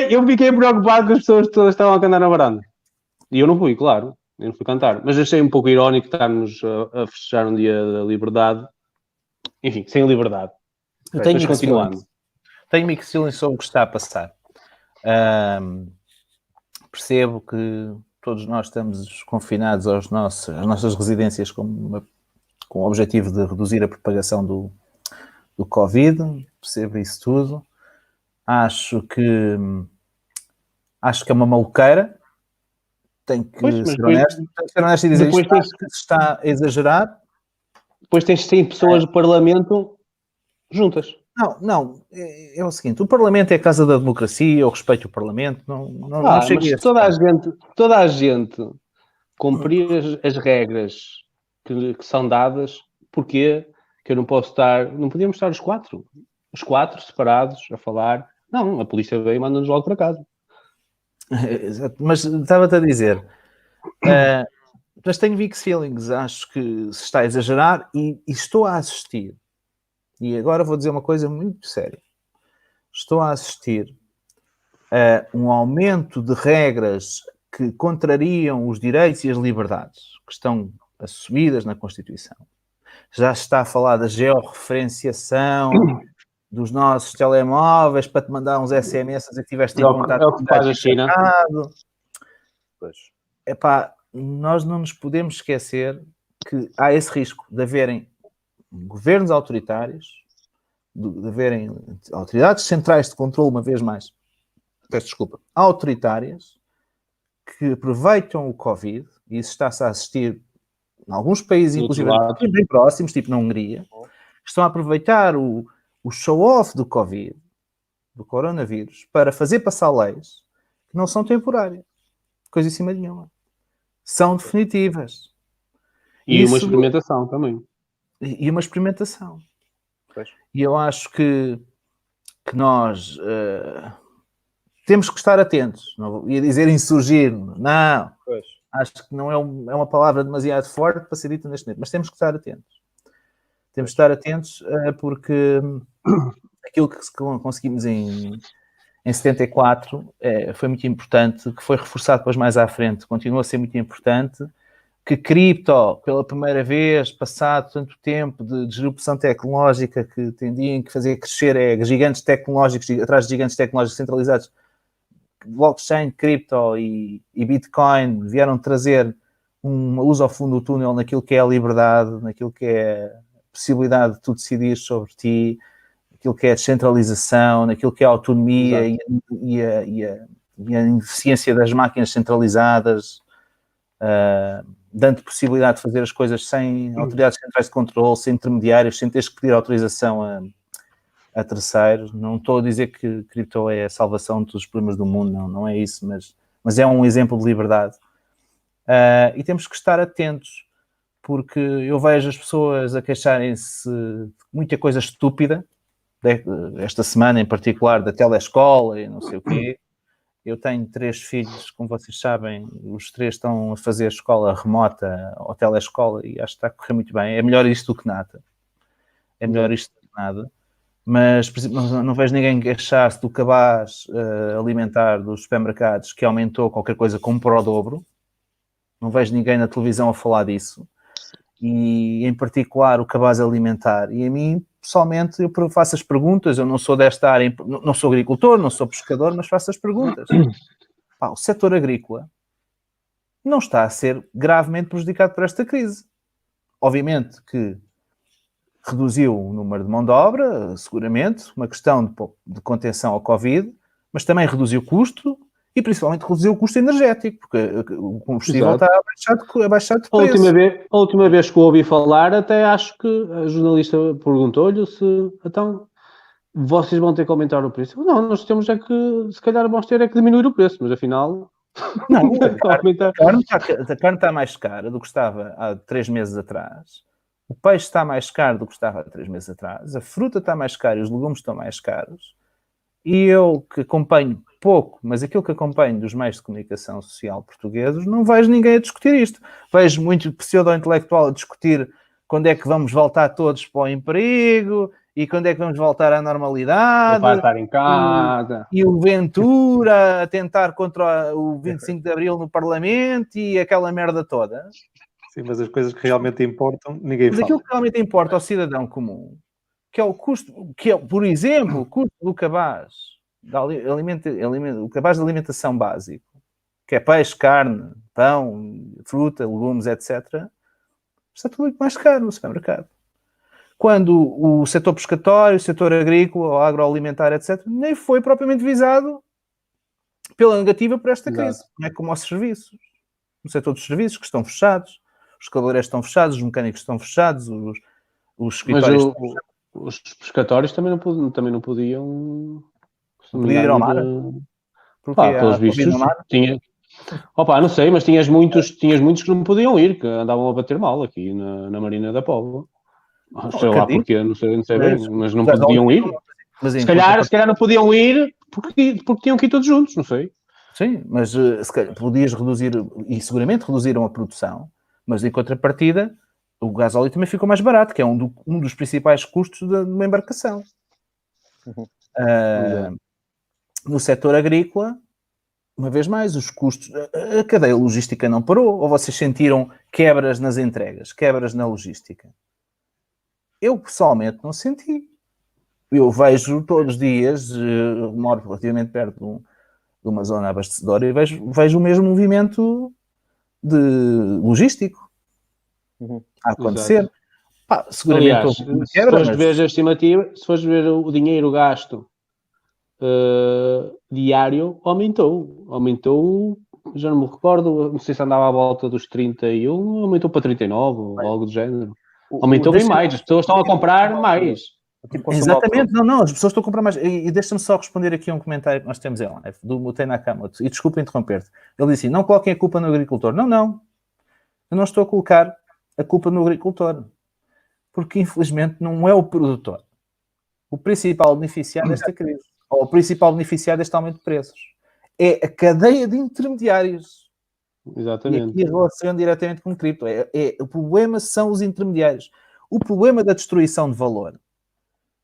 Eu fiquei preocupado que as pessoas todas estavam a cantar na varanda. E eu não fui, claro. Eu não fui cantar. Mas achei um pouco irónico estarmos a festejar um dia da liberdade. Enfim, sem liberdade. Mas continuando. Tenho mixed feelings sobre o que está a passar. Percebo que todos nós estamos confinados às nossas residências com o objetivo de reduzir a propagação do Covid. Percebo isso tudo. Acho que é uma maluqueira. Tenho que ser honesto e dizer isto, que se está a exagerar. Depois tens 100 pessoas do Parlamento juntas. Não, é o seguinte, o Parlamento é a casa da democracia, eu respeito o Parlamento, não cheguei a esse ponto. Toda a gente cumprir as regras que são dadas, porque que eu não posso não podíamos estar os quatro separados a falar. Não, a polícia veio e manda-nos logo para casa. Mas estava-te a dizer, mas tenho mixed feelings, acho que se está a exagerar e estou a assistir. E agora vou dizer uma coisa muito séria. Estou a assistir a um aumento de regras que contrariam os direitos e as liberdades que estão assumidas na Constituição. Já se está a falar da georreferenciação dos nossos telemóveis para te mandar uns SMS a dizer que estiveste em contato com o que faz a China. Epá, nós não nos podemos esquecer que há esse risco de haverem governos autoritários de haverem autoridades centrais de controle, uma vez mais, peço desculpa, autoritárias, que aproveitam o Covid, e isso está-se a assistir em alguns países, inclusive bem próximos, tipo na Hungria, que estão a aproveitar o show-off do Covid, do coronavírus, para fazer passar leis que não são temporárias. Coisa em cima de nenhuma. São definitivas. E uma experimentação também. E uma experimentação. Pois. E eu acho que nós temos que estar atentos. Não ia dizer insurgir. Não. Pois. Acho que não é uma palavra demasiado forte para ser dita neste momento. Mas temos que estar atentos. Temos que estar atentos porque aquilo que conseguimos em 74 foi muito importante, que foi reforçado depois mais à frente, continua a ser muito importante, que cripto, pela primeira vez, passado tanto tempo de disrupção tecnológica que tendiam que fazer crescer gigantes tecnológicos, atrás de gigantes tecnológicos centralizados, blockchain, cripto e Bitcoin vieram trazer uma luz ao fundo do túnel naquilo que é a liberdade, naquilo que é a possibilidade de tu decidir sobre ti, naquilo que é a descentralização, naquilo que é a autonomia e a ineficiência das máquinas centralizadas, dando possibilidade de fazer as coisas sem autoridades centrais de controle, sem intermediários, sem teres que pedir autorização a terceiros. Não estou a dizer que cripto é a salvação de todos os problemas do mundo, não é isso, mas é um exemplo de liberdade. E temos que estar atentos, porque eu vejo as pessoas a queixarem-se de muita coisa estúpida, esta semana em particular, da telescola e não sei o quê. Eu tenho 3 filhos, como vocês sabem, os 3 estão a fazer escola remota ou telescola e acho que está a correr muito bem. É melhor isto do que nada. É melhor isto do que nada. Mas, por exemplo, não vejo ninguém queixar-se do cabaz alimentar dos supermercados que aumentou qualquer coisa como para o dobro. Não vejo ninguém na televisão a falar disso. E, em particular, o cabaz alimentar. E a mim, pessoalmente, eu faço as perguntas. Eu não sou desta área, não sou agricultor, não sou pescador, mas faço as perguntas. O setor agrícola não está a ser gravemente prejudicado por esta crise. Obviamente que reduziu o número de mão de obra, seguramente, uma questão de contenção ao Covid, mas também reduziu o custo e principalmente reduziu o custo energético, porque o combustível está a baixar de preço. A última vez que o ouvi falar, até acho que a jornalista perguntou-lhe então, vocês vão ter que aumentar o preço. Não, nós temos se calhar vamos ter que diminuir o preço, mas afinal... Não, a carne está mais cara do que estava há 3 meses atrás. O peixe está mais caro do que estava há 3 meses atrás. A fruta está mais cara e os legumes estão mais caros. E eu, que acompanho pouco, mas aquilo que acompanho dos meios de comunicação social portugueses, não vejo ninguém a discutir isto. Vejo muito pseudo-intelectual a discutir quando é que vamos voltar todos para o emprego e quando é que vamos voltar à normalidade. Para estar em casa. E o Ventura a tentar contra o 25 de Abril no Parlamento e aquela merda toda. Sim, mas as coisas que realmente importam, ninguém fala. Mas aquilo que realmente importa ao cidadão comum, que é o custo, por exemplo, o custo do cabaz, o cabaz de alimentação básico, que é peixe, carne, pão, fruta, legumes, etc., está tudo muito mais caro no supermercado. Quando o setor pescatório, o setor agrícola, o agroalimentar, etc., nem foi propriamente visado pela negativa por esta crise. Não é como aos serviços. No setor dos serviços, que estão fechados, os cabeleireiros estão fechados, os mecânicos estão fechados, os escritórios estão fechados. Os pescatórios também não podiam... Não podiam ir ao mar? Pelos vistos, não sei, mas tinhas muitos que não podiam ir, que andavam a bater mal aqui na Marina da Póvoa. Sei lá porquê, não sei bem, mas não podiam ir. Se calhar não podiam ir porque tinham que ir todos juntos, não sei. Sim, mas se calhar podias reduzir, e seguramente reduziram a produção, mas em contrapartida o gasóleo também ficou mais barato, que é um dos principais custos de uma embarcação. No setor agrícola, uma vez mais, os custos... A cadeia logística não parou? Ou vocês sentiram quebras nas entregas, quebras na logística? Eu, pessoalmente, não senti. Eu vejo todos os dias, moro relativamente perto de uma zona abastecedora, e vejo o mesmo movimento logístico a acontecer. Pá, seguramente Aliás, houve uma se quebra, fores mas- ver a estimativa, se fores ver o dinheiro gasto diário, aumentou, já não me recordo, não sei se andava à volta dos 31, aumentou para 39 ou algo do género. Aumentou bem mais, as pessoas estão a comprar mais. Tipo consumo Exatamente, não, as pessoas estão a comprar mais. E deixa-me só responder aqui a um comentário que nós temos em live, do Mutei Nakamoto, e desculpa interromper-te. Ele disse assim, não coloquem a culpa no agricultor. Não, eu não estou a colocar a culpa no agricultor, porque infelizmente não é o produtor o principal beneficiário desta crise, ou o principal beneficiário deste aumento de preços. É a cadeia de intermediários. Exatamente. E aqui relaciona diretamente com o cripto. O problema são os intermediários. O problema da destruição de valor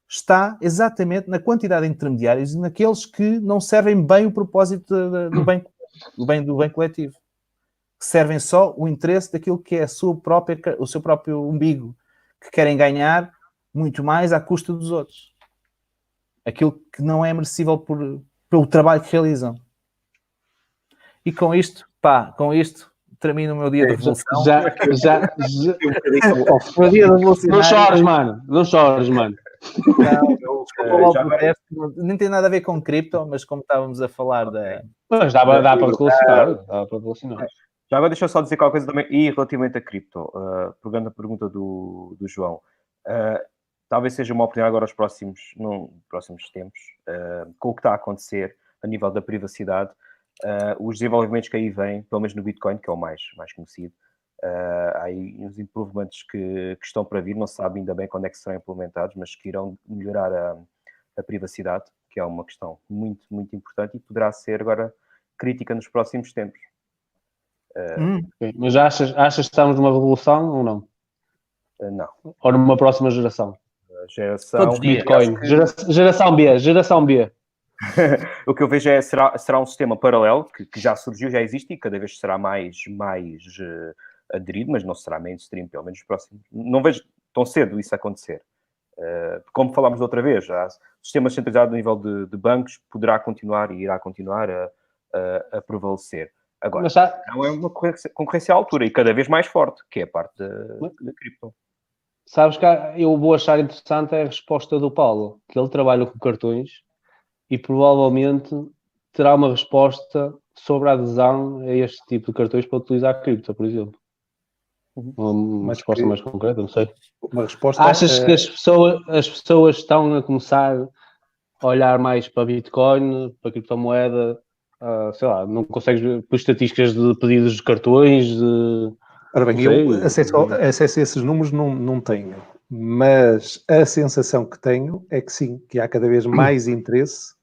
está exatamente na quantidade de intermediários e naqueles que não servem bem o propósito do bem coletivo. Que servem só o interesse daquilo que é o seu próprio umbigo, que querem ganhar muito mais à custa dos outros. Aquilo que não é merecível pelo trabalho que realizam. E com isto termino o meu dia de revolução. O meu dia de revolucionário. Não chores, mano. Nem tem nada a ver com cripto, mas como estávamos a falar Mas dá para revolucionar. Já agora deixa eu só dizer qualquer coisa também, e relativamente a cripto, pegando a pergunta do João, talvez seja uma oportunidade agora nos próximos tempos, com o que está a acontecer a nível da privacidade, os desenvolvimentos que aí vêm, pelo menos no Bitcoin, que é o mais conhecido, há aí uns improvements que estão para vir, não se sabe ainda bem quando é que serão implementados, mas que irão melhorar a privacidade, que é uma questão muito, muito importante e poderá ser agora crítica nos próximos tempos. Mas achas que estamos numa revolução ou não? Não. Ou numa próxima geração? Geração Bitcoin. Geração B. O que eu vejo será um sistema paralelo que já surgiu, já existe e cada vez será mais aderido, mas não será mainstream, pelo menos próximo. Não vejo tão cedo isso acontecer. Como falámos da outra vez, o sistema centralizado a nível de bancos poderá continuar e irá continuar a prevalecer. Agora, não é uma concorrência à altura e cada vez mais forte, que é a parte da cripto. Sabes que eu vou achar interessante a resposta do Paulo, que ele trabalha com cartões e provavelmente terá uma resposta sobre a adesão a este tipo de cartões para utilizar a cripto, por exemplo. Uma resposta mais concreta, não sei. Uma resposta. Achas que as pessoas estão a começar a olhar mais para Bitcoin, para criptomoeda? Sei lá, não consegues ver por estatísticas de pedidos de cartões? Ora bem, eu acesso a esses números não tenho, mas a sensação que tenho é que sim, que há cada vez mais interesse,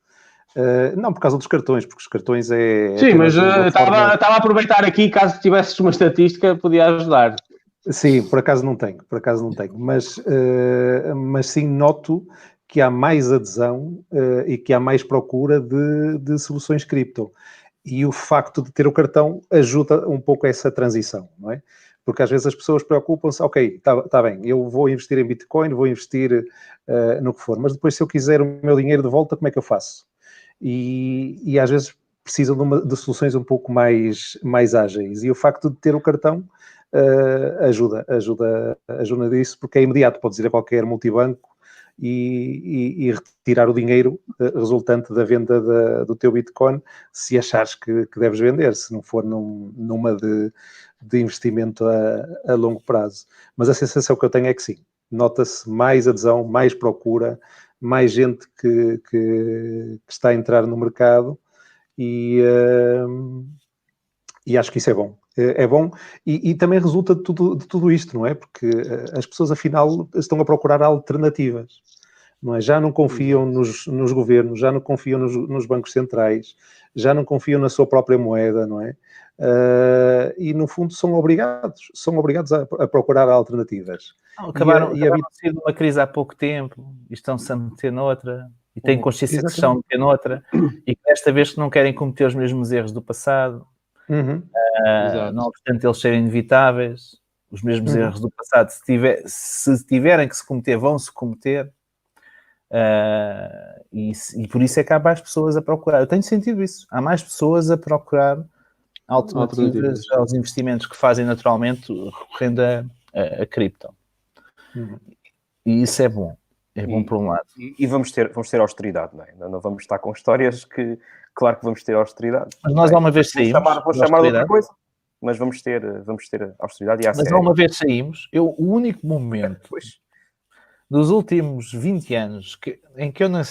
não por causa dos cartões, porque os cartões é... Sim, mas estava a aproveitar aqui, caso tivesses uma estatística, podia ajudar. Sim, por acaso não tenho, mas sim noto que há mais adesão e que há mais procura de soluções cripto. E o facto de ter o cartão ajuda um pouco a essa transição, não é? Porque às vezes as pessoas preocupam-se, ok, está bem, eu vou investir em Bitcoin, vou investir no que for, mas depois se eu quiser o meu dinheiro de volta, como é que eu faço? E às vezes precisam de soluções um pouco mais ágeis. E o facto de ter o cartão ajuda disso, porque é imediato, podes ir a qualquer multibanco e retirar o dinheiro resultante da venda do teu Bitcoin, se achares que deves vender, se não for numa de investimento a longo prazo. Mas a sensação que eu tenho é que sim, nota-se mais adesão, mais procura, mais gente que está a entrar no mercado e acho que isso é bom. É bom e também resulta de tudo isto, não é? Porque as pessoas, afinal, estão a procurar alternativas, não é? Já não confiam nos governos, já não confiam nos bancos centrais, já não confiam na sua própria moeda, não é? E, no fundo, são obrigados a procurar alternativas. Acabaram de sair de uma crise há pouco tempo e estão-se a meter noutra e têm consciência que estão a meter noutra e que desta vez que não querem cometer os mesmos erros do passado. Não obstante eles serem inevitáveis, os mesmos erros do passado, se tiverem que se cometer, vão-se cometer, e por isso é que há mais pessoas a procurar. Eu tenho sentido isso, há mais pessoas a procurar alternativas aos investimentos que fazem naturalmente recorrendo a cripto. E isso é bom. É bom por um lado. E vamos ter austeridade, não é? Não vamos estar com histórias que, claro que vamos ter austeridade. Mas nós alguma vez saímos. Vou chamar de outra coisa, mas vamos ter austeridade e a Mas sério. alguma vez saímos. O único momento dos últimos 20 anos em que eu não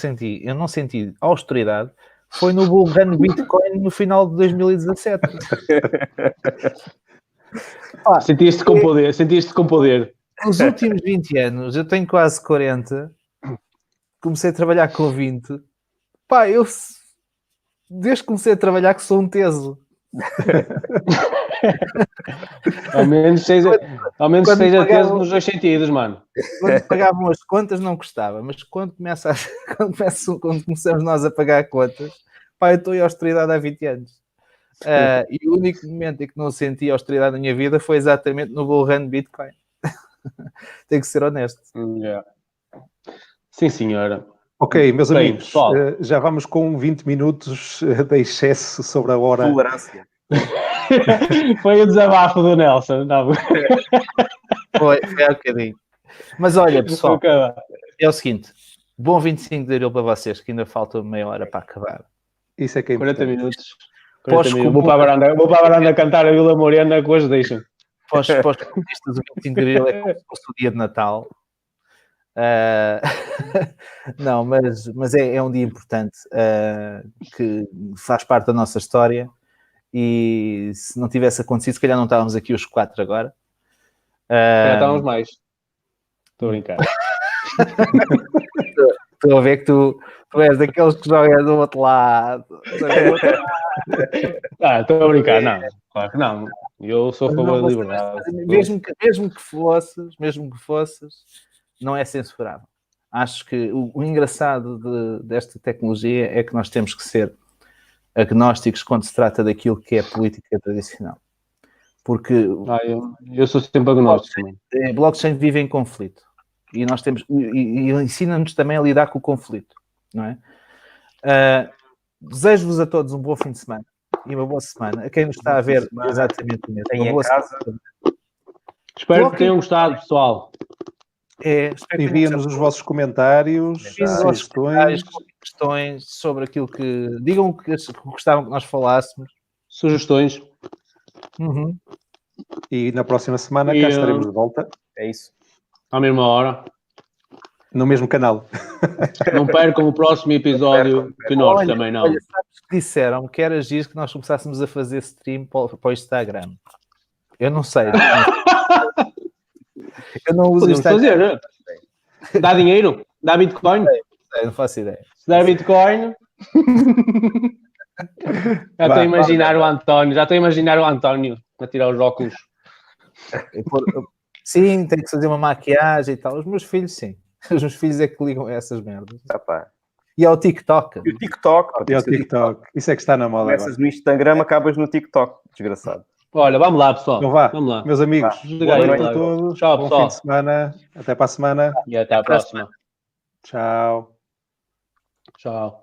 senti austeridade foi no bull run do Bitcoin no final de 2017. Sentiste com poder. Nos últimos 20 anos, eu tenho quase 40, comecei a trabalhar com 20. Pá, desde que comecei a trabalhar que sou um teso. Ao menos seja teso nos 2 sentidos, mano. Quando pagavam as contas não custava, mas quando começamos nós a pagar contas, pá, eu estou em austeridade há 20 anos. E o único momento em que não senti austeridade na minha vida foi exatamente no bull run Bitcoin. Tenho que ser honesto. Yeah. Sim, senhora. Ok, meus Bem, amigos, pessoal. já vamos com 20 minutos de excesso sobre a hora. Tolerância. Foi o desabafo do Nelson. Não. Foi há um bocadinho. Mas olha, pessoal, é o seguinte: bom 25 de abril para vocês, que ainda falta meia hora para acabar. Isso é que é 40 importante. minutos. 40 minutos. Vou para a varanda cantar a Vila Morena que hoje deixam. Para os comunistas, o 25 de abril é como se fosse o dia de Natal. Não, mas é um dia importante que faz parte da nossa história, e se não tivesse acontecido, se calhar não estávamos aqui os 4 agora. Já estávamos mais. Estou a brincar. Estou a ver que tu és daqueles que jogam do outro lado. Estou a brincar, não. Claro que não. Eu sou a favor da liberdade. Mesmo que fosses, não é censurável. Acho que o engraçado desta tecnologia é que nós temos que ser agnósticos quando se trata daquilo que é política tradicional. Porque eu sou sempre agnóstico. Blockchain vive em conflito. E nós temos, e ensina-nos também a lidar com o conflito, não é? Desejo-vos a todos um bom fim de semana e uma boa semana. A quem nos está a ver, exatamente o mesmo. Em casa. Espero que tenham gostado, pessoal. Enviem-nos os vossos comentários, questões sobre aquilo que... Digam o que gostavam que nós falássemos. Sugestões. Uhum. E na próxima semana cá estaremos de volta. É isso. À mesma hora. No mesmo canal. Não percam o próximo episódio, que nós também não. Olha, sabes que disseram que era giro que nós começássemos a fazer stream para o Instagram. Eu não sei. Eu não uso Podemos Instagram. fazer. Dá dinheiro? Dá Bitcoin? Não faço ideia. Se der Bitcoin... Já estou a imaginar o António a tirar os óculos. Sim, tem que fazer uma maquiagem e tal. Os meus filhos, sim. Os meus filhos é que ligam a essas merdas. E ao TikTok. E o TikTok. Isso é que está na moda. Começas no Instagram, acabas no TikTok. Desgraçado. Olha, vamos lá, pessoal. Então vá, vamos lá. Meus amigos. Boa noite a todos. Tchau, bom pessoal. fim de semana. Até para a semana. E até a próxima. Tchau. Tchau.